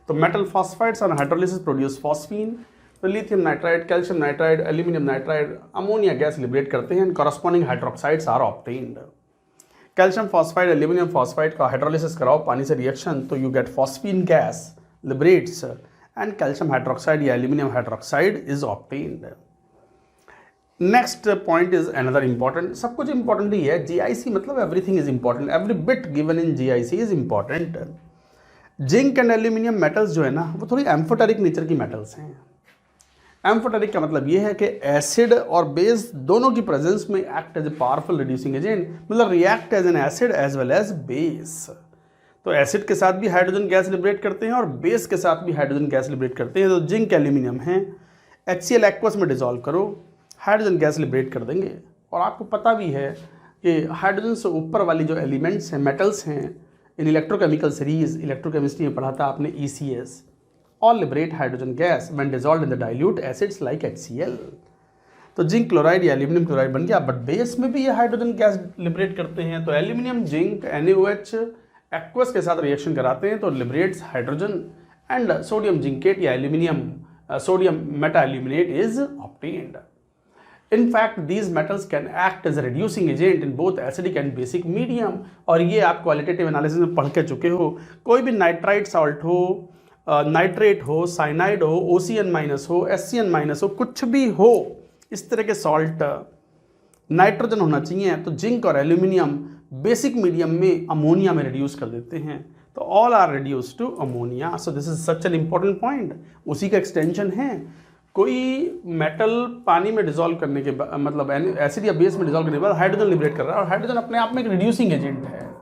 A: तो metal phosphides on hydrolysis produce phosphine, तो lithium nitride, calcium nitride, aluminium nitride ammonia gas liberate करते हैं, corresponding hydroxides are obtained. Calcium phosphide, aluminium phosphide का हाइड्रोलिसिस कराओ पानी से रिएक्शन, तो you get phosphine gas liberates and calcium hydroxide या aluminium hydroxide is obtained. Next point is another important, सब कुछ इंपॉर्टेंट ही है, जीआईसी मतलब everything is important, every bit given in GIC is important. Zinc and aluminium metals जो है ना, वो थोड़ी एम्फोटेरिक नेचर की मेटल्स हैं। एम्फोटेरिक का मतलब ये है कि एसिड और बेस दोनों की प्रेजेंस में act as a powerful reducing agent, मतलब react as an acid as well as base. तो एसिड के साथ भी हाइड्रोजन गैस लिबरेट करते हैं और बेस के साथ भी हाइड्रोजन गैस लिबरेट करते हैं। तो जिंक एल्यूमिनियम है, HCl एक्वस में डिजोल्व करो, हाइड्रोजन गैस लिबरेट कर देंगे। और आपको पता भी है कि हाइड्रोजन से ऊपर वाली जो एलिमेंट्स हैं, मेटल्स हैं, इन इलेक्ट्रोकेमिकल सीरीज इलेक्ट्रोकेमिस्ट्री में पढ़ा था आपने ECS, all liberate hydrogen gas when dissolved in the dilute acids like HCl। तो जिंक क्लोराइड या एल्यूमिनियम क्लोराइड बन गया, बट बेस में भी ये हाइड्रोजन गैस लिबरेट करते हैं। तो एल्यूमिनियम जिंक NaOH एक्वस के साथ रिएक्शन कराते हैं तो liberates hydrogen and sodium zincate या aluminium sodium meta aluminate is obtained. In fact, these metals can act as a reducing agent in both acidic and basic medium। और ये आप क्वालिटेटिव एनालिसिस में पढ़ के चुके हो। कोई भी नाइट्राइट सॉल्ट हो, नाइट्रेट हो, साइनाइड हो, OCN- हो, SCN- हो, कुछ भी हो, इस तरह के सॉल्ट नाइट्रोजन होना चाहिए। तो जिंक और एल्यूमिनियम बेसिक मीडियम में अमोनिया में रिड्यूस कर देते हैं, तो all are reduce to ammonia. So this is such an important point, उसी का एक्सटेंशन है। कोई मेटल पानी में डिजोल्व करने के बाद, मतलब एसिड या बेस में डिजोल्व करने के बाद हाइड्रोजन लिबरेट कर रहा है, और हाइड्रोजन अपने आप में एक रिड्यूसिंग एजेंट है,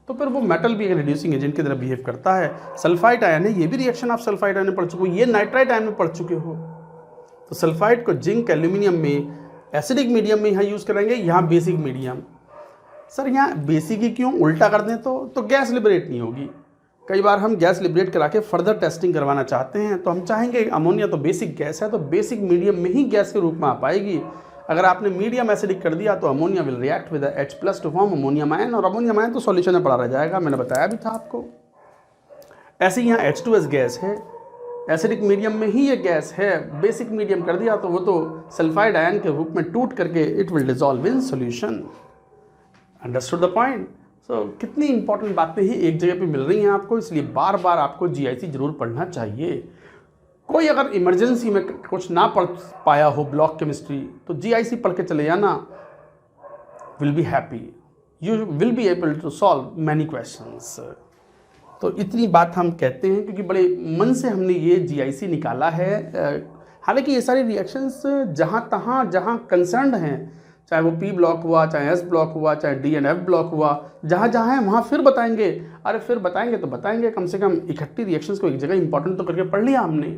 A: तो फिर वो मेटल भी एक रिड्यूसिंग एजेंट की तरह बिहेव करता है। सल्फाइड आयन है, ये भी रिएक्शन आप सल्फाइड आयन में पढ़ चुके हो, ये नाइट्राइट आयन में पढ़ चुके हो। तो सल्फाइड को जिंक एल्यूमिनियम में एसिडिक मीडियम में यहाँ यूज़ करेंगे, यहाँ बेसिक मीडियम। सर यहाँ बेसिक ही क्यों, उल्टा कर दें तो गैस लिबरेट नहीं होगी। कई बार हम गैस लिबरेट करा के फर्दर टेस्टिंग करवाना चाहते हैं, तो हम चाहेंगे अमोनिया तो बेसिक गैस है, तो बेसिक मीडियम में ही गैस के रूप में आ पाएगी। अगर आपने मीडियम एसिडिक कर दिया तो ammonia will react with H+ to form ammonium ion, और अमोनियम आयन तो सॉल्यूशन में पड़ा रह जाएगा, मैंने बताया भी था आपको। ऐसे ही यहाँ H2S गैस है, एसिडिक मीडियम में ही ये गैस है, बेसिक मीडियम कर दिया तो वो तो सल्फाइड आयन के रूप में टूट करके it will dissolve in solution. Understood the point? So कितनी इंपॉर्टेंट बातें ही एक जगह पे मिल रही हैं आपको, इसलिए बार बार आपको जीआईसी जरूर पढ़ना चाहिए। कोई अगर इमरजेंसी में कुछ ना पढ़ पाया हो ब्लॉक केमिस्ट्री, तो जीआईसी पढ़ के चले जाना, will be happy, you will be able to solve many questions. तो इतनी बात हम कहते हैं क्योंकि बड़े मन से हमने ये जीआईसी निकाला है। हालांकि ये सारी रिएक्शंस जहाँ तहाँ जहाँ कंसर्न्ड हैं, चाहे वो P ब्लॉक हुआ, चाहे S ब्लॉक हुआ, चाहे D एंड F ब्लॉक हुआ, जहाँ जहाँ है वहाँ फिर बताएंगे। अरे फिर बताएंगे तो बताएंगे, कम से कम इकट्ठी रिएक्शंस को एक जगह इंपॉर्टेंट तो करके पढ़ लिया हमने।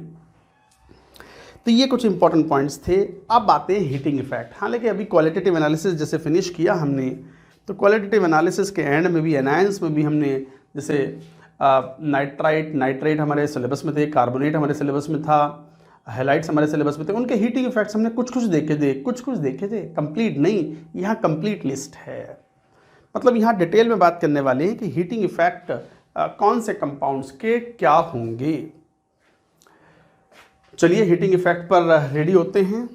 A: तो ये कुछ इंपॉर्टेंट पॉइंट्स थे। अब आते हैं हीटिंग इफेक्ट। हालांकि अभी क्वालिटेटिव एनालिसिस जैसे फिनिश किया हमने, तो क्वालिटेटिव एनालिसिस के एंड में भी, एनायंस में भी हमने, जैसे नाइट्राइट हमारे सिलेबस में थे, कार्बोनेट हमारे सिलेबस में था, हैलाइड्स हमारे सिलेबस में थे, उनके हीटिंग इफेक्ट्स हमने कुछ कुछ देखे थे, कंप्लीट नहीं। यहाँ कंप्लीट लिस्ट है, मतलब यहाँ डिटेल में बात करने वाले हैं कि हीटिंग इफेक्ट कौन से कंपाउंड्स के क्या होंगे। चलिए हीटिंग इफेक्ट पर रेडी होते हैं।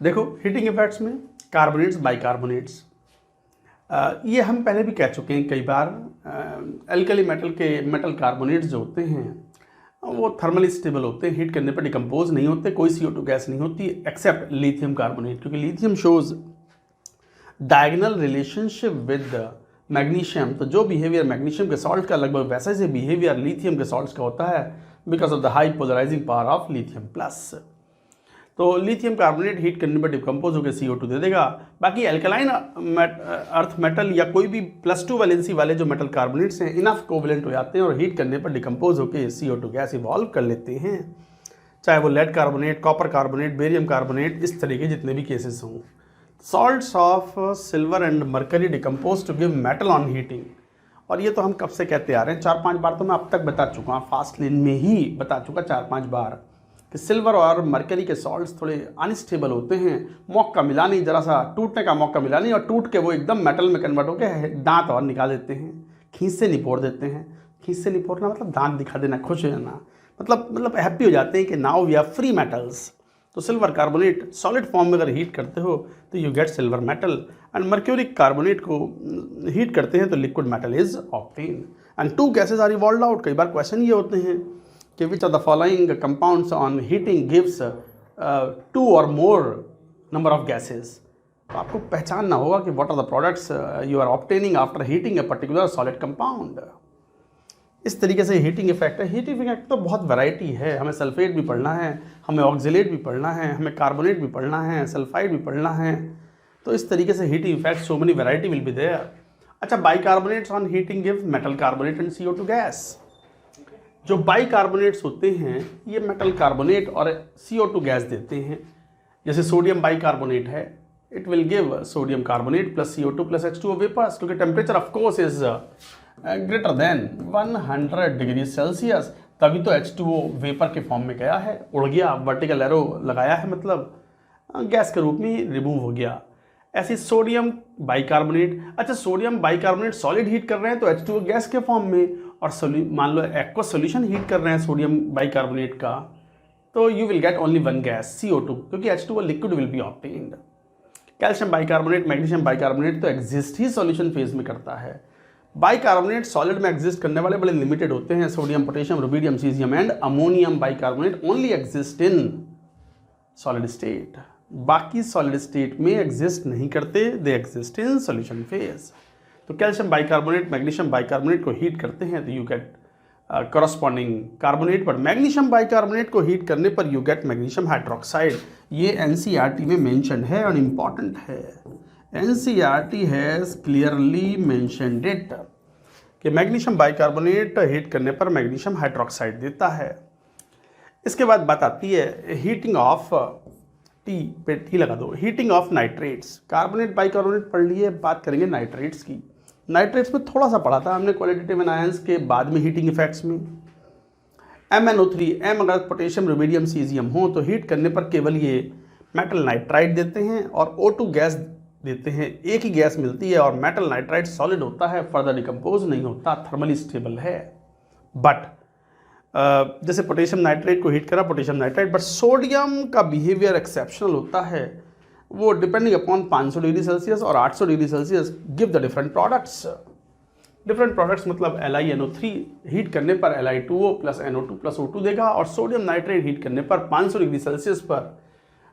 A: देखो हीटिंग इफेक्ट्स में कार्बोनेट्स, बाइकार्बोनेट्स, ये हम पहले भी कह चुके हैं कई बार। एल्कली मेटल के मेटल कार्बोनेट्स जो होते हैं वो थर्मली स्टेबल होते हैं, हीट करने पर डिकम्पोज नहीं होते, कोई CO2 गैस नहीं होती एक्सेप्ट लिथियम कार्बोनेट, क्योंकि lithium shows diagonal relationship with magnesium. तो जो बिहेवियर मैग्नीशियम के सॉल्ट का लगभग वैसा ही बिहेवियर लिथियम के सॉल्ट्स का होता है, because of the high polarising power of lithium plus. तो लिथियम कार्बोनेट हीट करने पर डिकम्पोज होकर CO2 दे देगा। बाकी एल्कलाइन अर्थ मेटल या कोई भी +2 वैलेंसी वाले जो मेटल कार्बोनेट्स हैं इनफ कोवलेंट हो जाते हैं और हीट करने पर डिकम्पोज होकर CO2 गैस इवॉल्व कर लेते हैं, चाहे वो lead carbonate, copper carbonate, barium carbonate, इस तरह के जितने भी केसेस हों। Salts of silver and mercury decompose to give metal on heating. और ये तो हम कब से कहते आ रहे हैं, 4-5 बार तो मैं अब तक बता चुका हूँ, फास्ट लेन में ही बता चुका 4-5 बार कि सिल्वर और मरकरी के सॉल्ट्स थोड़े अनस्टेबल होते हैं, मौका मिला नहीं, जरा सा टूटने का मौका मिला नहीं और टूट के वो एकदम मेटल में कन्वर्ट होकर दांत और निकाल देते हैं, खींच से निपोड़ देते हैं। खींच से निपोड़ना मतलब दांत दिखा देना, खुश हो जाना, मतलब हैप्पी हो जाते हैं कि now we are free metals. तो सिल्वर कार्बोनेट सॉलिड फॉर्म में अगर हीट करते हो तो you get silver metal, and mercuric carbonate को हीट करते हैं तो liquid metal is obtain, and 2 gases are evolved out. कई बार क्वेश्चन ये होते हैं कि which are the following compounds on heating gives 2 और मोर नंबर ऑफ गैसेज। तो आपको पहचानना होगा कि what are the products you are obtaining after heating a particular solid compound. इस तरीके से हीटिंग इफेक्ट है। हीटिंग इफेक्ट तो बहुत वैरायटी है, हमें सल्फेट भी पढ़ना है, हमें ऑक्जिलेट भी पढ़ना है, हमें कार्बोनेट भी पढ़ना है, सल्फाइड भी पढ़ना है। तो इस तरीके से heating effect so many variety will be there. अच्छा, bicarbonates on heating give metal carbonate and CO2 gas. जो बाइकार्बोनेट्स होते हैं ये मेटल कार्बोनेट और CO2 गैस देते हैं। जैसे सोडियम बाइकार्बोनेट है, it will give sodium carbonate plus CO2 plus H2O vapours, क्योंकि temperature of course is greater than 100 degree Celsius, तभी तो H2O वेपर के फॉर्म में गया है, उड़ गया, वर्टिकल एरो लगाया है, मतलब गैस के रूप में रिमूव हो गया। ऐसे सोडियम बाइकार्बोनेट, अच्छा सोडियम बाइकार्बोनेट सॉलिड हीट कर रहे हैं तो H2O गैस के फॉर्म में, और मान लो एक्वस सॉल्यूशन हीट कर रहे हैं सोडियम बाइकार्बोनेट का, तो you will get only 1 gas CO2, क्योंकि H2O liquid will be obtained. Calcium bicarbonate, magnesium bicarbonate तो एग्जिस्ट ही सॉल्यूशन फेज में करता है। बाइकार्बोनेट सॉलिड में एग्जिस्ट करने वाले बड़े लिमिटेड होते हैं। Sodium, potassium, rubidium, caesium and ammonium bicarbonate only exist in solid state. बाकी सॉलिड स्टेट में एग्जिस्ट नहीं करते, they exist in solution phase. तो कैल्शियम बाइकार्बोनेट, मैग्नीशियम बाइकार्बोनेट को हीट करते हैं तो यू गेट करस्पॉन्डिंग कार्बोनेट, पर मैग्नीशियम बाइकार्बोनेट को हीट करने पर यू गेट मैग्नीशियम हाइड्रोक्साइड। ये NCERT में मेंशन है और इम्पॉर्टेंट है। NCERT has clearly mentioned it कि मैग्नीशियम बाइकार्बोनेट हीट करने पर मैग्नीशियम हाइड्रोक्साइड देता है। इसके बाद बात आती है हीटिंग ऑफ टी पे टी लगा दो, heating of nitrates. Carbonate bicarbonate पढ़ लिए, बात करेंगे नाइट्रेट्स की। नाइट्रेट्स में थोड़ा सा पढ़ा था हमने क्वालिटेटिव एनायंस के बाद में हीटिंग इफेक्ट्स में। MnO3, M अगर पोटेशियम, रुबिडियम, सीजियम हो तो हीट करने पर केवल ये मेटल नाइट्राइड देते हैं और O2 गैस देते हैं। एक ही गैस मिलती है और मेटल नाइट्राइड सॉलिड होता है, फर्दर डिकम्पोज नहीं होता, थर्मली स्टेबल है। बट जैसे पोटेशियम नाइट्रेट को हीट करा, पोटेशियम नाइट्राइड, बट सोडियम का बिहेवियर एक्सेप्शनल होता है। वो डिपेंडिंग अपॉन 500 डिग्री सेल्सियस और 800 degree Celsius give the different products. Different products मतलब LiNO3 हीट करने पर Li2O plus NO2 plus O2 देगा, और सोडियम नाइट्रेट हीट करने पर 500 डिग्री सेल्सियस पर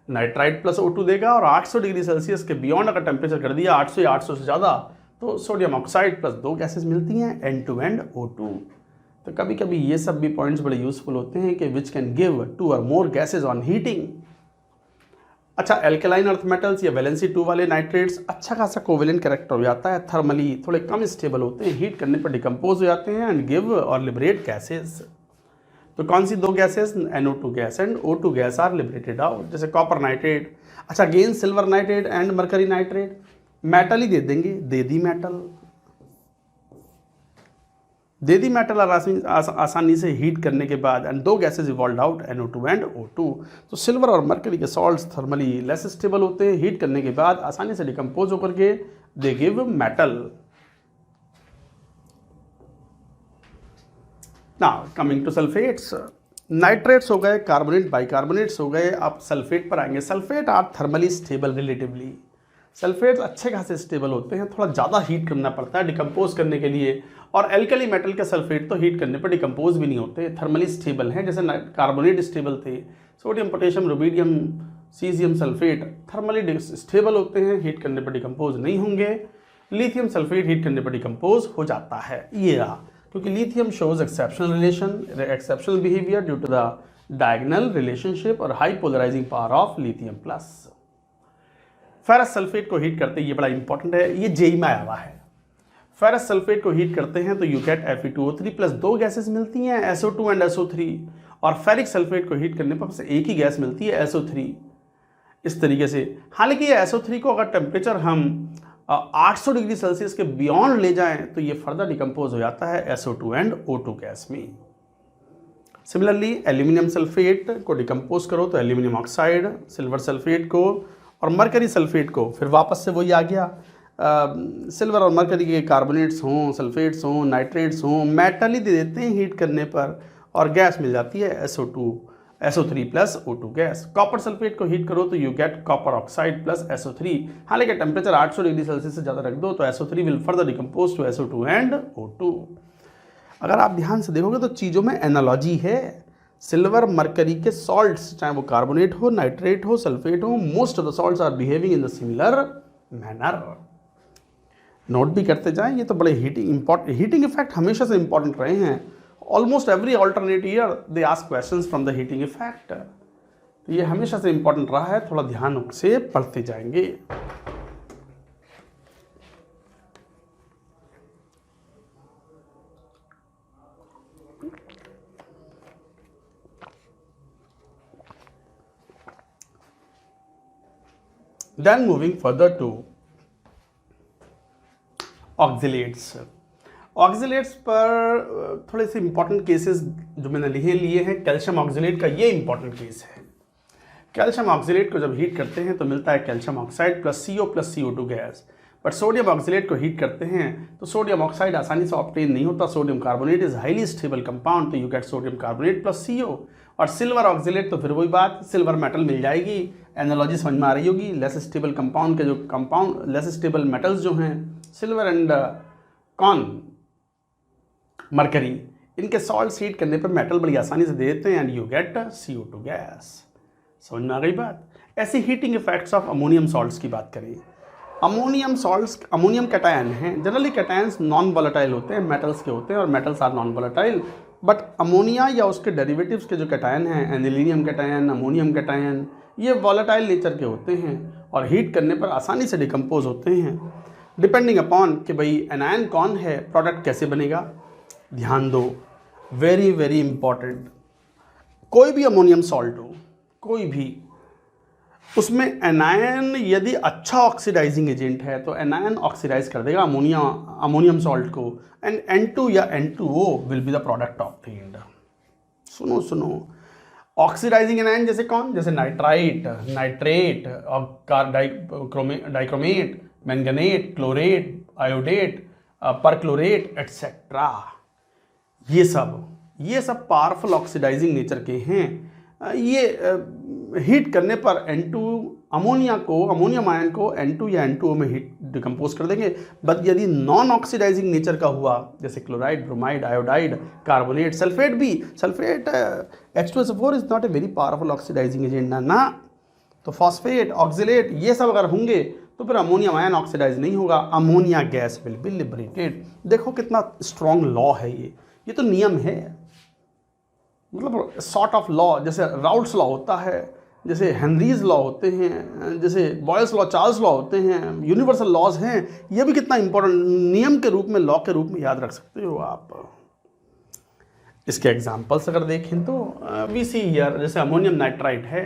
A: नाइट्राइड प्लस O2 देगा, और 800 डिग्री सेल्सियस के बियॉन्ड अगर टेम्परेचर कर दिया 800 या 800 से ज़्यादा तो सोडियम ऑक्साइड प्लस 2 गैसेस मिलती हैं N2 O2। तो कभी कभी ये सब भी पॉइंट्स बड़े यूजफुल होते हैं कि विच कैन गिव 2 और मोर गैसेज ऑन हीटिंग। अच्छा, एल्केलाइन अर्थ मेटल्स या वैलेंसी 2 वाले नाइट्रेट्स अच्छा खासा कोवेलेंट कैरेक्टर हो जाता है, थर्मली थोड़े कम स्टेबल होते हैं, हीट करने पर डिकम्पोज हो जाते हैं एंड गिव और लिबरेट गैसेज। तो कौन सी 2 gases, NO2 gas and O2 gas are liberated out, जैसे कॉपर नाइट्रेट। अच्छा, again silver nitrate and mercury nitrate, metal ही दे देंगे, दे दी मेटल आसानी से हीट करने के बाद and 2 gases evolve out NO2 and O2। तो सिल्वर और मरकरी के सॉल्ट्स थर्मली लेस स्टेबल होते हैं, हीट करने के बाद आसानी से डिकम्पोज होकर के they give metal. Now coming to sulphates, nitrates हो गए, कार्बोनेट बाइकार्बोनेट्स हो गए, आप सल्फेट पर आएंगे। Sulphate are thermally stable relatively, sulphates अच्छे खासे स्टेबल होते हैं, थोड़ा ज़्यादा हीट करना पड़ता है डिकम्पोज करने के लिए, और एल्कली मेटल के सल्फेट तो हीट करने पर डिकम्पोज भी नहीं होते, थर्मली स्टेबल हैं, जैसे कार्बोनेट स्टेबल थे, sodium potassium rubidium caesium sulphate thermally stable होते हैं, हीट करने पर डिकम्पोज नहीं होंगे। लिथियम सल्फेट हीट करने पर डिकम्पोज हो जाता है, ये रहा, क्योंकि lithium shows exceptional behaviour due to the diagonal relationship और high polarising power of lithium plus. Ferrous sulphate को हीट करते, ये बड़ा इंपॉर्टेंट है, ये जेई में आया हुआ है। फेरस सल्फेट को हीट करते हैं तो you gate Fe2O3 plus 2 gases मिलती हैं SO2 एंड SO3, और फेरिक सल्फेट को हीट करने पर बस एक ही गैस मिलती है SO3। इस तरीके से, हालांकि ये SO3 को अगर टेम्परेचर हम 800 डिग्री सेल्सियस के बियॉन्ड ले जाएं तो ये फर्दर डिकम्पोज हो जाता है SO2 एंड O2 गैस में। सिमिलरली एल्यूमिनियम सल्फेट को डिकम्पोज करो तो एल्यूमिनियम ऑक्साइड, सिल्वर सल्फेट को और मरकरी सल्फेट को, फिर वापस से वही आ गया, सिल्वर और मरकरी के कार्बोनेट्स हों, सल्फेट्स हों, नाइट्रेट्स हों, मेटल ही दे देते हैं हीट करने पर और गैस मिल जाती है SO3 plus O2 gas. Copper sulphate को हीट करो तो you gate copper oxide plus SO3, हालांकि टेम्परेचर 800 डिग्री सेल्सियस से ज़्यादा रख दो तो SO3 will further decompose to SO2 and O2। अगर आप ध्यान से देखोगे तो चीज़ों में एनालॉजी है, सिल्वर मरकरी के सॉल्ट्स, चाहे वो कार्बोनेट हो, नाइट्रेट हो, सल्फेट हो, most of the salts are behaving in the similar manner. Note भी करते जाएं, ये तो बड़े हीटिंग इफेक्ट हमेशा से इंपॉर्टेंट रहे हैं। Almost every alternate year they ask questions from the heating effect, तो ये हमेशा से इंपॉर्टेंट रहा है, थोड़ा ध्यान से पढ़ते जाएंगे। Then moving further to ऑक्सिलेट्स। ऑक्सिलेट्स पर थोड़े से इंपॉर्टेंट केसेस जो मैंने लिए हैं, कैल्शियम ऑक्सिलेट का ये इंपॉर्टेंट केस है। कैल्शियम ऑक्सिलेट को जब हीट करते हैं तो मिलता है calcium oxide plus CO plus CO2 gas, but sodium oxalate को हीट करते हैं तो सोडियम ऑक्साइड आसानी से ऑब्टेन नहीं होता, sodium carbonate is highly stable compound, तो you get sodium carbonate plus CO। और सिल्वर ऑक्सिलेट तो फिर वही बात, सिल्वर मेटल मिल जाएगी, एनालॉजी समझ में आ रही होगी, लेस स्टेबल कंपाउंड के जो लेस स्टेबल मेटल्स जो हैं सिल्वर एंड मरकरी, इनके सॉल्ट हीट करने पर मेटल बड़ी आसानी से दे देते हैं and you get CO2 gas. समझ में आ गई बात। ऐसे heating effects of ammonium salts की बात करें, अमोनियम सॉल्ट्स अमोनियम कैटायन हैं, जनरली कैटायंस नॉन वोलेटाइल होते हैं, मेटल्स के होते हैं और metals are non volatile, but ammonia या उसके डेरिवेटिव्स के जो कैटायन हैं, एनिलीनियम कैटायन, अमोनियम कैटायन, ये वोलेटाइल नेचर के होते हैं और हीट करने पर आसानी से डिकम्पोज होते हैं, डिपेंडिंग अपॉन कि भाई एनायन कौन है, प्रोडक्ट कैसे बनेगा। ध्यान दो, वेरी वेरी इंपॉर्टेंट, कोई भी अमोनियम सॉल्ट हो, कोई भी, उसमें एनायन यदि अच्छा ऑक्सीडाइजिंग एजेंट है तो एनायन ऑक्सीडाइज कर देगा अमोनियम सॉल्ट को, एंड N2 या N2O will be the product obtained. सुनो, ऑक्सीडाइजिंग एनायन जैसे कौन, जैसे nitrite, nitrate, dichromate, manganate, chlorate, iodate, perchlorate etcetera, ये सब पावरफुल ऑक्सीडाइजिंग नेचर के हैं। ये हीट करने पर अमोनियम आयन को N2 या N2O में हीट डिकम्पोज कर देंगे, बट यदि नॉन ऑक्सीडाइजिंग नेचर का हुआ, जैसे chloride, bromide, iodide, carbonate, sulphate H2SO4 is not a very powerful oxidising agent ना, तो फॉस्फेट, ऑक्सिलेट, ये सब अगर होंगे तो फिर अमोनियम आयन ऑक्सीडाइज नहीं होगा, ammonia gas will be liberated. देखो कितना स्ट्रॉन्ग लॉ है ये तो नियम है, मतलब सॉर्ट ऑफ लॉ, जैसे राउट्स लॉ होता है, जैसे हेनरीज लॉ होते हैं, जैसे बॉयल्स लॉ, चार्ल्स लॉ होते हैं, यूनिवर्सल लॉज हैं। ये भी कितना इंपॉर्टेंट नियम के रूप में, लॉ के रूप में याद रख सकते हो आप। इसके एग्जांपल्स अगर देखें तो वी सी हियर, जैसे अमोनियम नाइट्राइट है।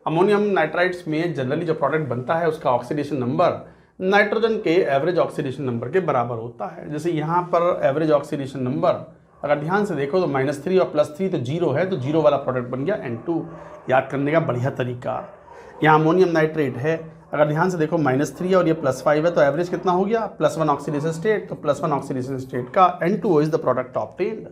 A: अमोनियम नाइट्राइट्स में जनरली जो प्रोडक्ट बनता है उसका ऑक्सीडेशन नंबर नाइट्रोजन के एवरेज ऑक्सीडेशन नंबर के बराबर होता है। जैसे यहाँ पर एवरेज ऑक्सीडेशन नंबर अगर ध्यान से देखो तो -3 और +3 तो 0 है, तो 0 वाला प्रोडक्ट बन गया N2। याद करने का बढ़िया तरीका। यहाँ अमोनियम नाइट्रेट है, अगर ध्यान से देखो -3 और ये +5 है, तो एवरेज कितना हो गया +1 ऑक्सीडेशन स्टेट। तो +1 ऑक्सीडेशन स्टेट का N2O is the product obtained.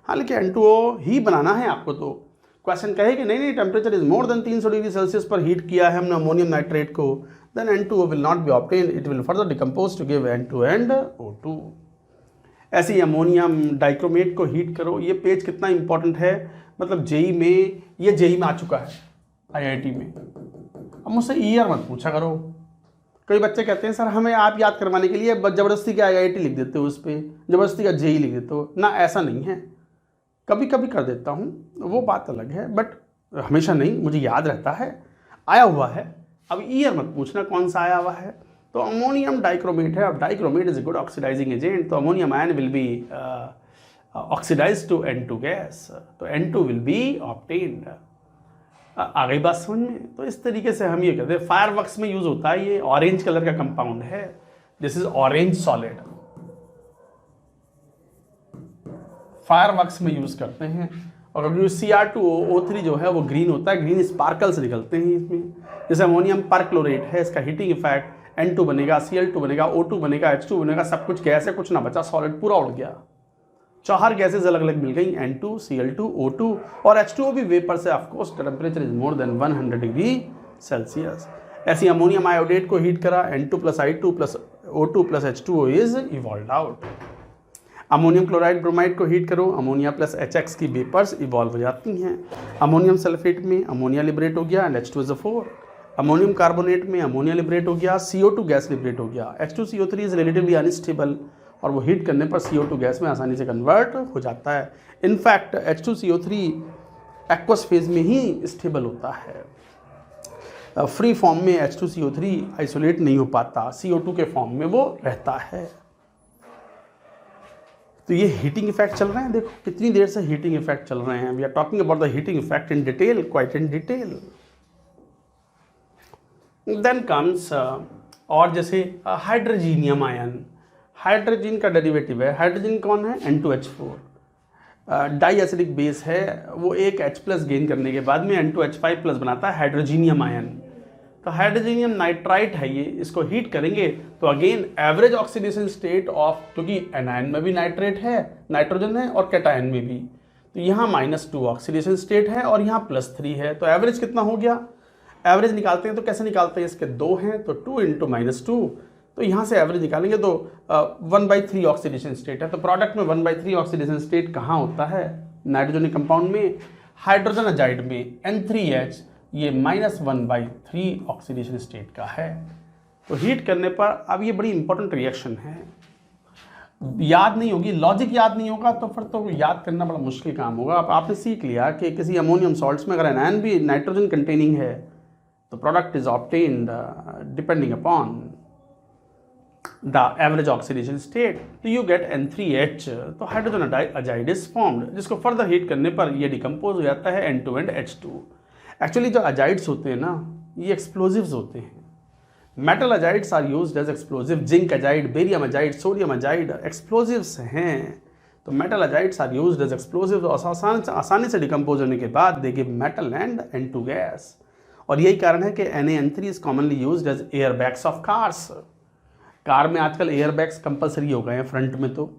A: हालांकि N2O ही बनाना है आपको, तो क्वेश्चन कहे कि नहीं temperature is more than 300 degree Celsius पर हीट किया है हमने अमोनियम नाइट्रेट को, then N2O will not be obtained, it will further decompose to give N2 and O2। ऐसे ही अमोनियम डाइक्रोमेट को हीट करो। ये पेज कितना इंपॉर्टेंट है, मतलब जेई में, ये जेई में आ चुका है IIT में। अब मुझसे ईयर मत पूछा करो। कई बच्चे कहते हैं सर हमें आप याद करवाने के लिए ज़बरदस्ती का IIT लिख देते हो, उस पर ज़बरदस्ती का जेई लिख देते हो ना। ऐसा नहीं है, कभी कभी कर देता हूँ, वो बात अलग है, बट हमेशा नहीं। मुझे याद रहता है, आया हुआ है। अब ईयर मत पूछना कौन सा आया हुआ है। तो अमोनियम डाइक्रोमेट है। अब dichromate is a good oxidising agent, तो ammonium ion will be oxidise to N2 gas, तो N2 विल बी ऑब्टेन्ड। आ गई बात समझ में। तो इस तरीके से हम ये कहते हैं, फायर वर्क्स में यूज होता है। ये ऑरेंज कलर का कंपाउंड है, this is orange solid, fire works में यूज करते हैं। और अगर Cr2O3 जो है वो ग्रीन होता है, ग्रीन स्पार्कल्स निकलते हैं इसमें। जैसे अमोनियम परक्लोरेट है, इसका हीटिंग इफेक्ट N2 बनेगा, Cl2 बनेगा, O2 बनेगा, H2 बनेगा, सब कुछ गैस है, कुछ ना बचा, सॉलिड पूरा उड़ गया। 4 गैसेज अलग अलग मिल गई, N2, Cl2, O2 और H2O भी वेपर से। Of course temperature is more then 100 degree Celsius. ऐसी अमोनियम आयोडेट को हीट करा, N2 + I2 + O2 + H2O is evolve out. Ammonium chloride bromide को हीट करो, अमोनिया + HX की वेपर्स इवॉल्व हो जाती हैं। अमोनियम सल्फेट में अमोनिया लिबरेट हो गया एंड H2SO4। अमोनियम कार्बोनेट में अमोनिया लिबरेट हो गया, CO2 गैस लिबरेट हो गया। H2CO3 इज रिलेटिवली अनस्टेबल और वो हीट करने पर CO2 गैस में आसानी से कन्वर्ट हो जाता है। इनफैक्ट H2CO3 एक्वस फेज में ही स्टेबल होता है। फ्री फॉर्म में H2CO3 आइसोलेट नहीं हो पाता, CO2 के फॉर्म में वो रहता है। तो ये हीटिंग इफेक्ट चल रहे हैं, देखो कितनी देर से हीटिंग इफेक्ट चल रहे हैं। We are talking about the heating effect in detail, quite in detail. Then comes और जैसे हाइड्रोजीनियम आयन, हाइड्रोजन का डेरिवेटिव है। हाइड्रोजन कौन है, N2H4। डाई एसिडिक बेस है, वो एक H+ गेन करने के बाद में N2H5+ बनाता है हाइड्रोजीनियम आयन। तो हाइड्रोजीनियम नाइट्राइट है ये, इसको हीट करेंगे तो again average oxidation state of, क्योंकि एनायन में भी नाइट्रेट है, नाइट्रोजन है, और कैटायन में भी, तो यहाँ -2 ऑक्सीडेशन स्टेट है और यहाँ +3 है। तो एवरेज कितना हो गया, एवरेज निकालते हैं तो कैसे निकालते हैं, इसके 2 हैं तो 2 × -2, तो यहाँ से एवरेज निकालेंगे तो 1/3 ऑक्सीडेशन स्टेट है। तो प्रोडक्ट में 1/3 ऑक्सीडेशन स्टेट कहाँ होता है, नाइट्रोजनिक कंपाउंड में। हाइड्रोजन अजाइड में N3H ये -1/3 ऑक्सीडेशन स्टेट का है। तो हीट करने पर, अब ये बड़ी इंपॉर्टेंट रिएक्शन है, याद नहीं होगी, लॉजिक याद नहीं होगा तो फिर तो याद करना बड़ा मुश्किल काम होगा। अब आपने सीख लिया कि किसी अमोनियम सॉल्ट्स में अगर एनायन भी नाइट्रोजन कंटेनिंग है तो product is obtained depending upon the average oxidation state, तो यू गेट N3H। तो हाइड्रोजन अजाइड इज फॉर्म्ड, जिसको फर्दर हीट करने पर ये डिकम्पोज हो जाता है N2 एंड H2। एक्चुअली जो अजाइड्स होते हैं ना, ये एक्सप्लोजिव्स होते हैं। Metal azides are used as explosive, zinc azide, barium azide, sodium azide explosives हैं। तो metal azides are used as explosive, आसानी से डिकम्पोज होने के बाद they give metal and N2 gas. और यही कारण है कि NaN3 is commonly used as air bags of cars. Car में आजकल एयर बैग्स कंपलसरी हो गए हैं फ्रंट में, तो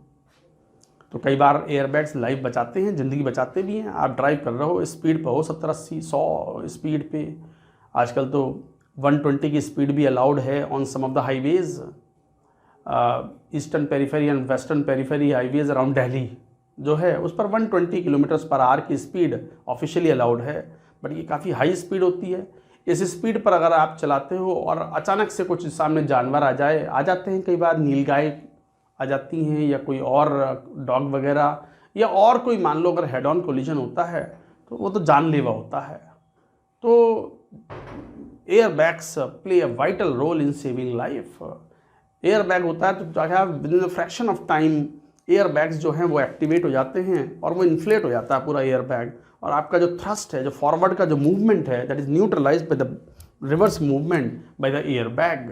A: कई बार एयर बैग्स लाइफ बचाते हैं, ज़िंदगी बचाते भी हैं। आप ड्राइव कर रहे हो, स्पीड पे हो 70-80-100 स्पीड पे, आजकल तो 120 की स्पीड भी अलाउड है on some of the highways, eastern periphery and western periphery highways around Delhi जो है, उस पर 120 km/h की स्पीड ऑफिशियली अलाउड है, बट ये काफ़ी हाई स्पीड होती है। इस स्पीड पर अगर आप चलाते हो और अचानक से कुछ सामने जानवर आ जाते हैं, कई बार नीलगाय आ जाती हैं या कोई और डॉग वगैरह, या और कोई मान लो अगर हेड ऑन कोलिजन होता है तो वो तो जानलेवा होता है। तो air bags play a vital role in saving life. Air bag होता है तो क्या within fraction of time air bags जो हैं वो एक्टिवेट हो जाते हैं और वो इन्फ्लेट हो जाता है पूरा एयर बैग, और आपका जो थ्रस्ट है, जो फॉरवर्ड का जो मूवमेंट है, that is neutralised by the reverse movement by the air bag.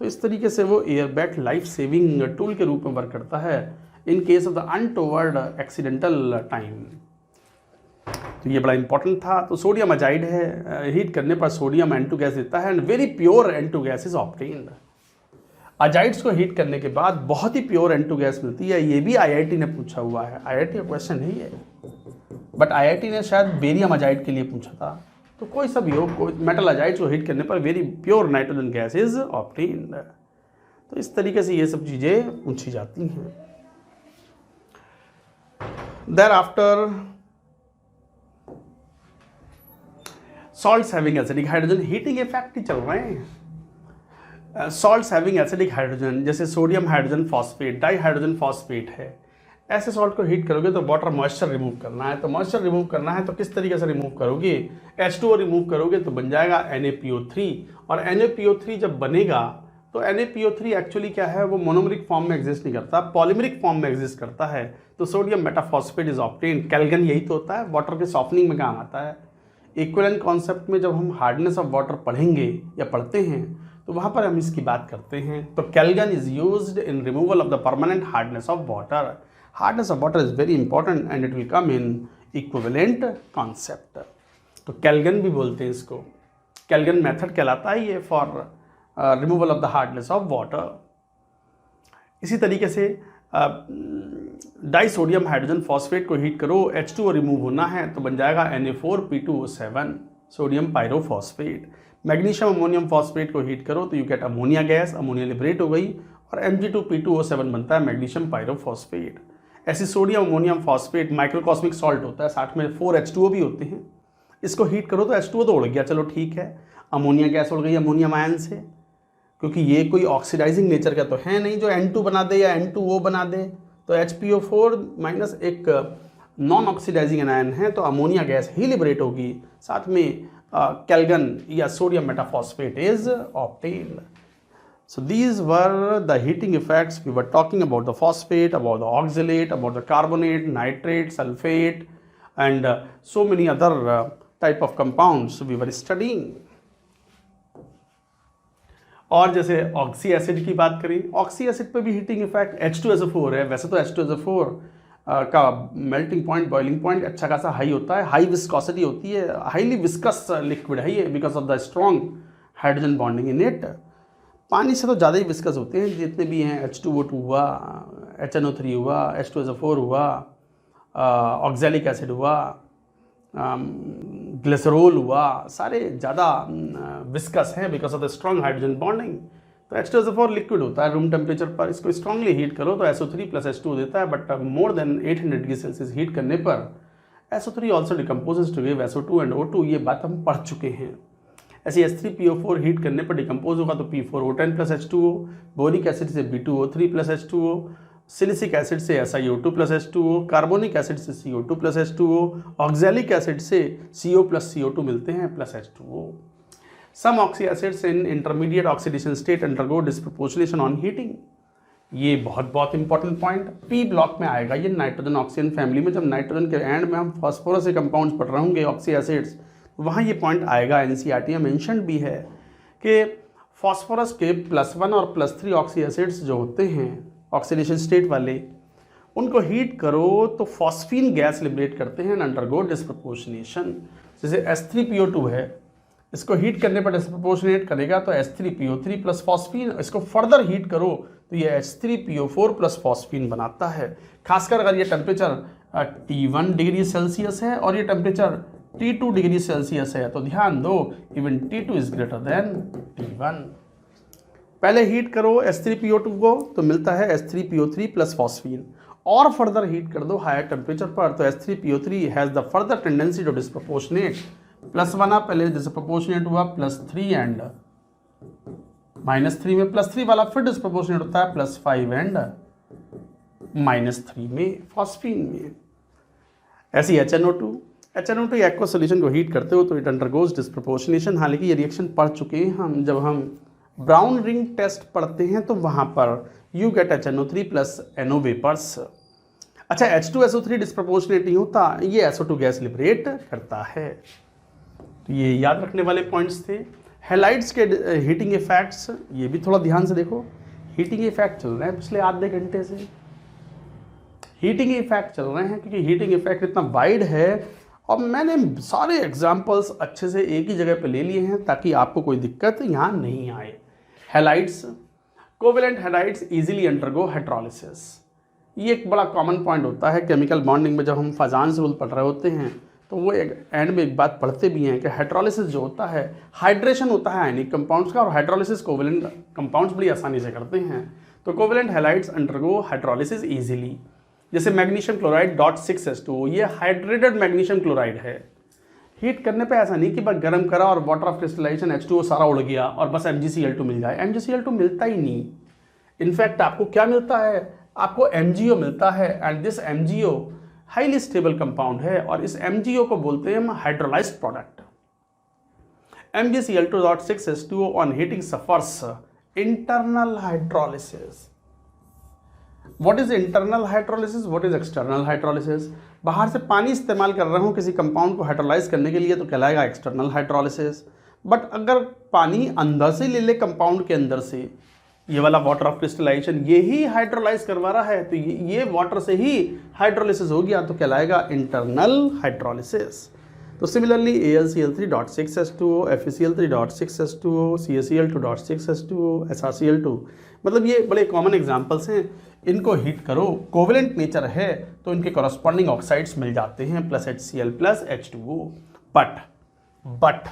A: तो इस तरीके से वो air bag life saving tool के रूप में वर्क करता है in case of the untoward accidental time. तो ये बड़ा इंपॉर्टेंट था। तो सोडियम अजाइड है, हीट करने पर सोडियम N2 गैस देता है and very pure N2 gas is obtained. Azides को हीट करने के बाद बहुत ही प्योर N2 गैस मिलती है। ये भी IIT ने पूछा हुआ है, IIT का क्वेश्चन नहीं है, बट IIT ने शायद बेरियम अजाइड के लिए पूछा था। तो कोई सा भी हो, कोई मेटल अजाइड्स को हीट करने पर very pure nitrogen gas is obtained. तो इस तरीके से ये सब चीज़ें पूछी जाती हैं। thereafter salts having acidic hydrogen, heating effect ही चल रहे हैं। सॉल्ट्स हैविंग एसिडिक हाइड्रोजन जैसे sodium hydrogen phosphate, di hydrogen phosphate है, ऐसे सॉल्ट को हीट करोगे तो वाटर मॉइस्चर रिमूव करना है। तो मॉइस्चर रिमूव करना है तो किस तरीके से रिमूव करोगे? H2O रिमूव करोगे तो बन जाएगा NaPO3, और NaPO3 जब बनेगा तो NaPO3 एक्चुअली क्या है, वो मोनोमरिक फॉर्म में एग्जिस्ट नहीं करता, पॉलीमरिक फॉर्म में एग्जिस्ट करता है। तो सोडियम मेटाफॉस्फेट इज ऑब्टेन्ड। कैल्गन यही तो होता है, वाटर के सॉफ्टनिंग में काम आता है। इक्विवेलेंट कॉन्सेप्ट में जब हम हार्डनेस ऑफ वाटर पढ़ेंगे या पढ़ते हैं तो वहाँ पर हम इसकी बात करते हैं। तो Calgon is used in removal of the permanent hardness of water. Hardness of water is very important and it will come in equivalent concept. तो कैल्गन भी बोलते हैं इसको, कैल्गन मेथड कहलाता है ये for removal of the hardness of water. इसी तरीके से डाई सोडियम हाइड्रोजन फॉस्फेट को हीट करो, H2O रिमूव होना है तो बन जाएगा Na4P2O7 sodium pyrophosphate. Magnesium ammonium phosphate को हीट करो तो you gate ammonia gas, ammonia liberate हो गई और Mg2P2O7 बनता है मैग्नीशियम पायरोफॉस्फेट। ऐसे सोडियम अमोनियम फॉस्फेट माइक्रोकॉस्मिक सॉल्ट होता है, साथ में 4H2O भी होते हैं। इसको हीट करो तो H2O तो उड़ गया, चलो ठीक है, अमोनिया गैस उड़ गई अमोनियम आयन से, क्योंकि ये कोई ऑक्सीडाइजिंग नेचर का तो है नहीं जो N2 बना दे या N2O बना दे। तो HPO4 माइनस एक नॉन ऑक्सीडाइजिंग एनायन है तो अमोनिया गैस ही लिबरेट होगी, साथ में कैल्गन या sodium metaphosphate is obtained. So these were the heating effects. We were talking about the phosphate, about the oxalate, about the carbonate, nitrate, sulfate and so many other type of compounds we were studying. और जैसे ऑक्सी एसिड की बात करें, ऑक्सी एसिड पे भी हीटिंग इफेक्ट H2SO4 है। वैसे तो H2SO4 का मेल्टिंग पॉइंट, बॉइलिंग पॉइंट अच्छा खासा हाई होता है, हाई विस्कोसिटी होती है, हाईली विस्कस लिक्विड है ये because of the strong hydrogen bonding in it. पानी से तो ज़्यादा ही विस्कस होते हैं जितने भी हैं, H2O2 हुआ, HNO3 हुआ, H2SO4 हुआ, ऑक्सैलिक एसिड हुआ, ग्लिसरॉल हुआ, सारे ज़्यादा विस्कस हैं because of the strong hydrogen bonding. तो H2SO4 लिक्विड होता है, रूम टेम्परेचर पर इसको स्ट्रांगली हीट करो तो SO3 + H2O देता है, but more than 800 degree Celsius heat करने पर SO3 also decomposes to give SO2 and O2, ये बात हम पढ़ चुके हैं। ऐसे H3PO4 हीट करने पर डिकम्पोज होगा तो P4O10 + H2O, बोरिक एसिड से B2O3 + H2O, सिलिसिक एसिड से SiO2 + H2O, कार्बोनिक एसिड से CO2 + H2O, ऑक्सैलिक एसिड से CO + CO2 मिलते हैं plus H2O। Some oxy acids in intermediate oxidation state undergo disproportionation on heating. ये बहुत इंपॉर्टेंट पॉइंट पी ब्लॉक में आएगा ये नाइट्रोजन ऑक्सीजन फैमिली में। जब नाइट्रोजन के एंड में हम फॉस्फोरस के कंपाउंड्स पढ़ रहे होंगे ऑक्सी एसिड्स, वहाँ ये पॉइंट आएगा। NCERT में मेंशन भी है कि फॉस्फोरस के +1 और +3 ऑक्सी एसिड्स जो होते हैं ऑक्सीडेशन स्टेट वाले, उनको हीट करो तो फॉस्फीन गैस लिबरेट करते हैं अंडरगो डिस्प्रपोर्शनेशन। जैसे H3PO2 है, इसको हीट करने पर डिस्प्रपोर्शनेट करेगा तो H3PO3 + फॉस्फीन, इसको फर्दर हीट करो तो ये H3PO4 + फॉस्फीन बनाता है। खासकर अगर ये टेम्परेचर T1 डिग्री सेल्सियस है और ये टेम्परेचर T2 डिग्री सेल्सियस है तो ध्यान दो even T2 is greater then T1। पहले हीट करो H3PO2 को तो मिलता है H3PO3 + फॉस्फीन, और फर्दर हीट कर दो हायर टेम्परेचर पर तो H3PO3 has the further tendency to disproportionate plus बना पहले डिस्प्रोपोर्शनेट हुआ +3 एंड -3 में, +3 वाला फिर डिस्प्रोपोर्शनेट होता है +5 एंड -3 में फॉस्फीन में। ऐसी HNO2 एक्वा सोल्यूशन को हीट करते हो तो इट अंडरगोज डिस्प्रोपोर्शनेशन। हालांकि ये रिएक्शन पढ़ चुके हैं हम, जब हम ब्राउन रिंग टेस्ट पढ़ते हैं तो वहाँ पर you get HNO3 + NO vapours. अच्छा, H2SO3 डिस्प्रोपोर्शनेट नहीं होता, ये SO2 गैस लिबरेट करता है। तो ये याद रखने वाले पॉइंट्स थे। हैलाइड्स के हीटिंग इफेक्ट्स, ये भी थोड़ा ध्यान से देखो। हीटिंग इफेक्ट चल रहे हैं पिछले आधे घंटे से, हीटिंग इफेक्ट चल रहे हैं, क्योंकि हीटिंग इफेक्ट इतना वाइड है और मैंने सारे एग्जांपल्स अच्छे से एक ही जगह पे ले लिए हैं ताकि आपको कोई दिक्कत यहाँ नहीं आए। Halides, covalent halides easily undergo hydrolysis. ये एक बड़ा कॉमन पॉइंट होता है केमिकल बॉन्डिंग में। जब हम फाजान रूल पढ़ रहे होते हैं तो वो एक एंड में एक बात पढ़ते भी हैं कि हाइड्रोलिसिस जो होता है, हाइड्रेशन होता है आयनिक कंपाउंड्स का, और हाइड्रोलिसिस कोवेलेंट कंपाउंड्स बड़ी आसानी से करते हैं। तो covalent halides undergo hydrolysis easily. जैसे मैग्नीशियम क्लोराइड .6H2O, ये हाइड्रेटेड मैग्नीशियम क्लोराइड है। हीट करने पे ऐसा नहीं कि बस गर्म करा और वाटर ऑफ क्रिस्टलाइजेशन H2O सारा उड़ गया और बस MgCl2 मिल जाए। MgCl2 मिलता ही नहीं। इनफैक्ट आपको क्या मिलता है, आपको MgO मिलता है, and this MgO highly stable compound है और इस MgO को बोलते हैं हम hydrolysed product. MgCl2.6H2O on heating suffers internal hydrolysis. What is internal hydrolysis, what is external hydrolysis? बाहर से पानी इस्तेमाल कर रहा हूँ किसी कंपाउंड को हाइड्रोलाइज करने के लिए तो कहलाएगा एक्सटर्नल हाइड्रोलिसिस। बट अगर पानी अंदर से ले ले कंपाउंड के अंदर से, ये वाला वाटर ऑफ क्रिस्टलाइजेशन ये ही हाइड्रोलाइज करवा रहा है, तो ये वाटर से ही हाइड्रोलिसिस हो गया तो कहलाएगा इंटरनल हाइड्रोलिसिस। तो similarly AlCl3.6H2O, FeCl3.6H2O, CaCl2.6H2O, SrCl2, मतलब ये बड़े कॉमन एग्जांपल्स हैं। इनको हीट करो, कोवेलेंट नेचर है तो इनके कॉरस्पॉन्डिंग ऑक्साइड्स मिल जाते हैं +HCl + H2O। But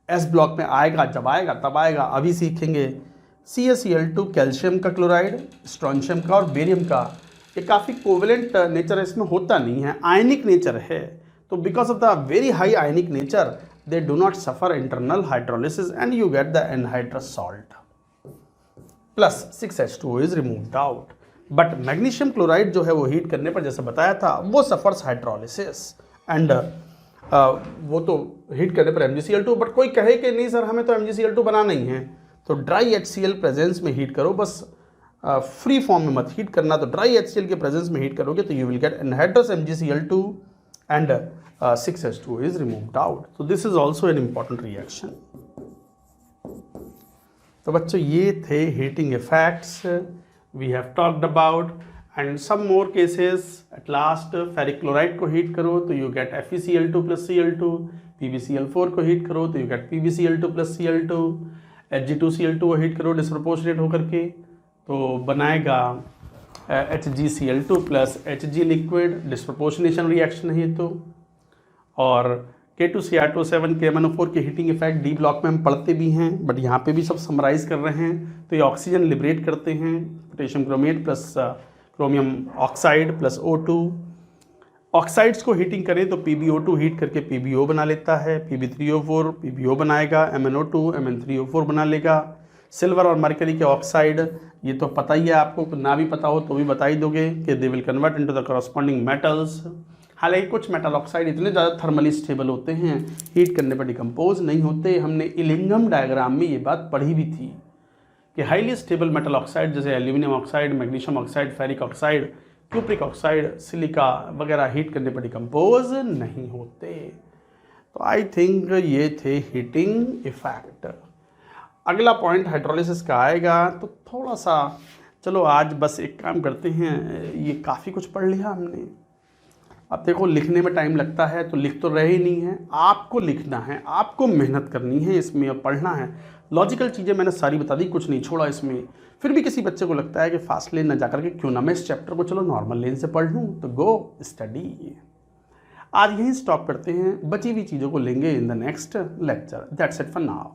A: S block में आएगा, जब आएगा तब आएगा। अभी सीखेंगे CaCl2 कैल्शियम का क्लोराइड, स्ट्रोंशियम का और बेरियम का। ये काफ़ी कोवेलेंट नेचर इसमें होता नहीं है, आयनिक नेचर है। तो because of the very high ionic nature they do not suffer internal hydrolysis and you get the anhydrous salt +6H2O is removed out. But magnesium chloride जो है वो हीट करने पर जैसे बताया था वो सफर्स हाइड्रोलिसिस एंड वो तो हीट करने पर MgCl2। बट कोई कहे कि नहीं सर हमें तो MgCl2 बनाना ही है, तो ड्राई HCl प्रेजेंस में हीट करो, बस फ्री फॉर्म में मत हीट करना। तो ड्राई HCl के प्रेजेंस में हीट करोगे तो you will gate anhydrous MgCl2 and 6H2O is removed out. So this is also an important reaction. तो बच्चों ये थे heating effects we have talked about and some more cases. At last ferric chloride को हीट करो तो you get FeCl2 + Cl2, PbCl4 को हीट करो तो you get PbCl2 + Cl2, Hg2Cl2 को हीट करो डिस्प्रोपोर्शनेट होकर के तो बनाएगा HgCl2 + Hg liquid, disproportionation reaction है तो। और K2Cr2O7 KMnO4 के हीटिंग इफेक्ट डी ब्लॉक में हम पढ़ते भी हैं, बट यहाँ पे भी सब समराइज कर रहे हैं। तो ये ऑक्सीजन लिबरेट करते हैं, potassium chromate + chromium oxide + O2। Oxides को हीटिंग करें तो PbO2 हीट करके PbO बना लेता है, Pb3O4 PbO बनाएगा, MnO2 Mn3O4 बना लेगा। सिल्वर और मरकरी के ऑक्साइड ये तो पता ही है आपको, ना भी पता हो तो भी बता ही दोगे कि they will convert into the corresponding metals. हालांकि कुछ मेटल ऑक्साइड इतने ज़्यादा थर्मली स्टेबल होते हैं हीट करने पर डिकम्पोज नहीं होते। हमने इलिंगम डायग्राम में ये बात पढ़ी भी थी कि हाईली स्टेबल मेटल ऑक्साइड जैसे aluminium oxide, magnesium oxide, ferric oxide, cupric oxide, silica वगैरह हीट करने पर डिकम्पोज नहीं होते। तो आई थिंक ये थे हीटिंग इफेक्ट। अगला पॉइंट हाइड्रोलिसिस का आएगा तो थोड़ा सा चलो आज बस एक काम करते हैं, ये काफ़ी कुछ पढ़ लिया हमने। अब देखो लिखने में टाइम लगता है तो लिख तो रहे ही नहीं है, आपको लिखना है, आपको मेहनत करनी है इसमें और पढ़ना है। लॉजिकल चीज़ें मैंने सारी बता दी, कुछ नहीं छोड़ा इसमें। फिर भी किसी बच्चे को लगता है कि फास्ट लेन न जाकर के क्यों ना मैं इस चैप्टर को चलो नॉर्मल लेन से पढ़ लूँ, तो गो स्टडी। आज यहीं स्टॉप करते हैं, बची हुई चीज़ों को लेंगे in the next lecture. That's it for now.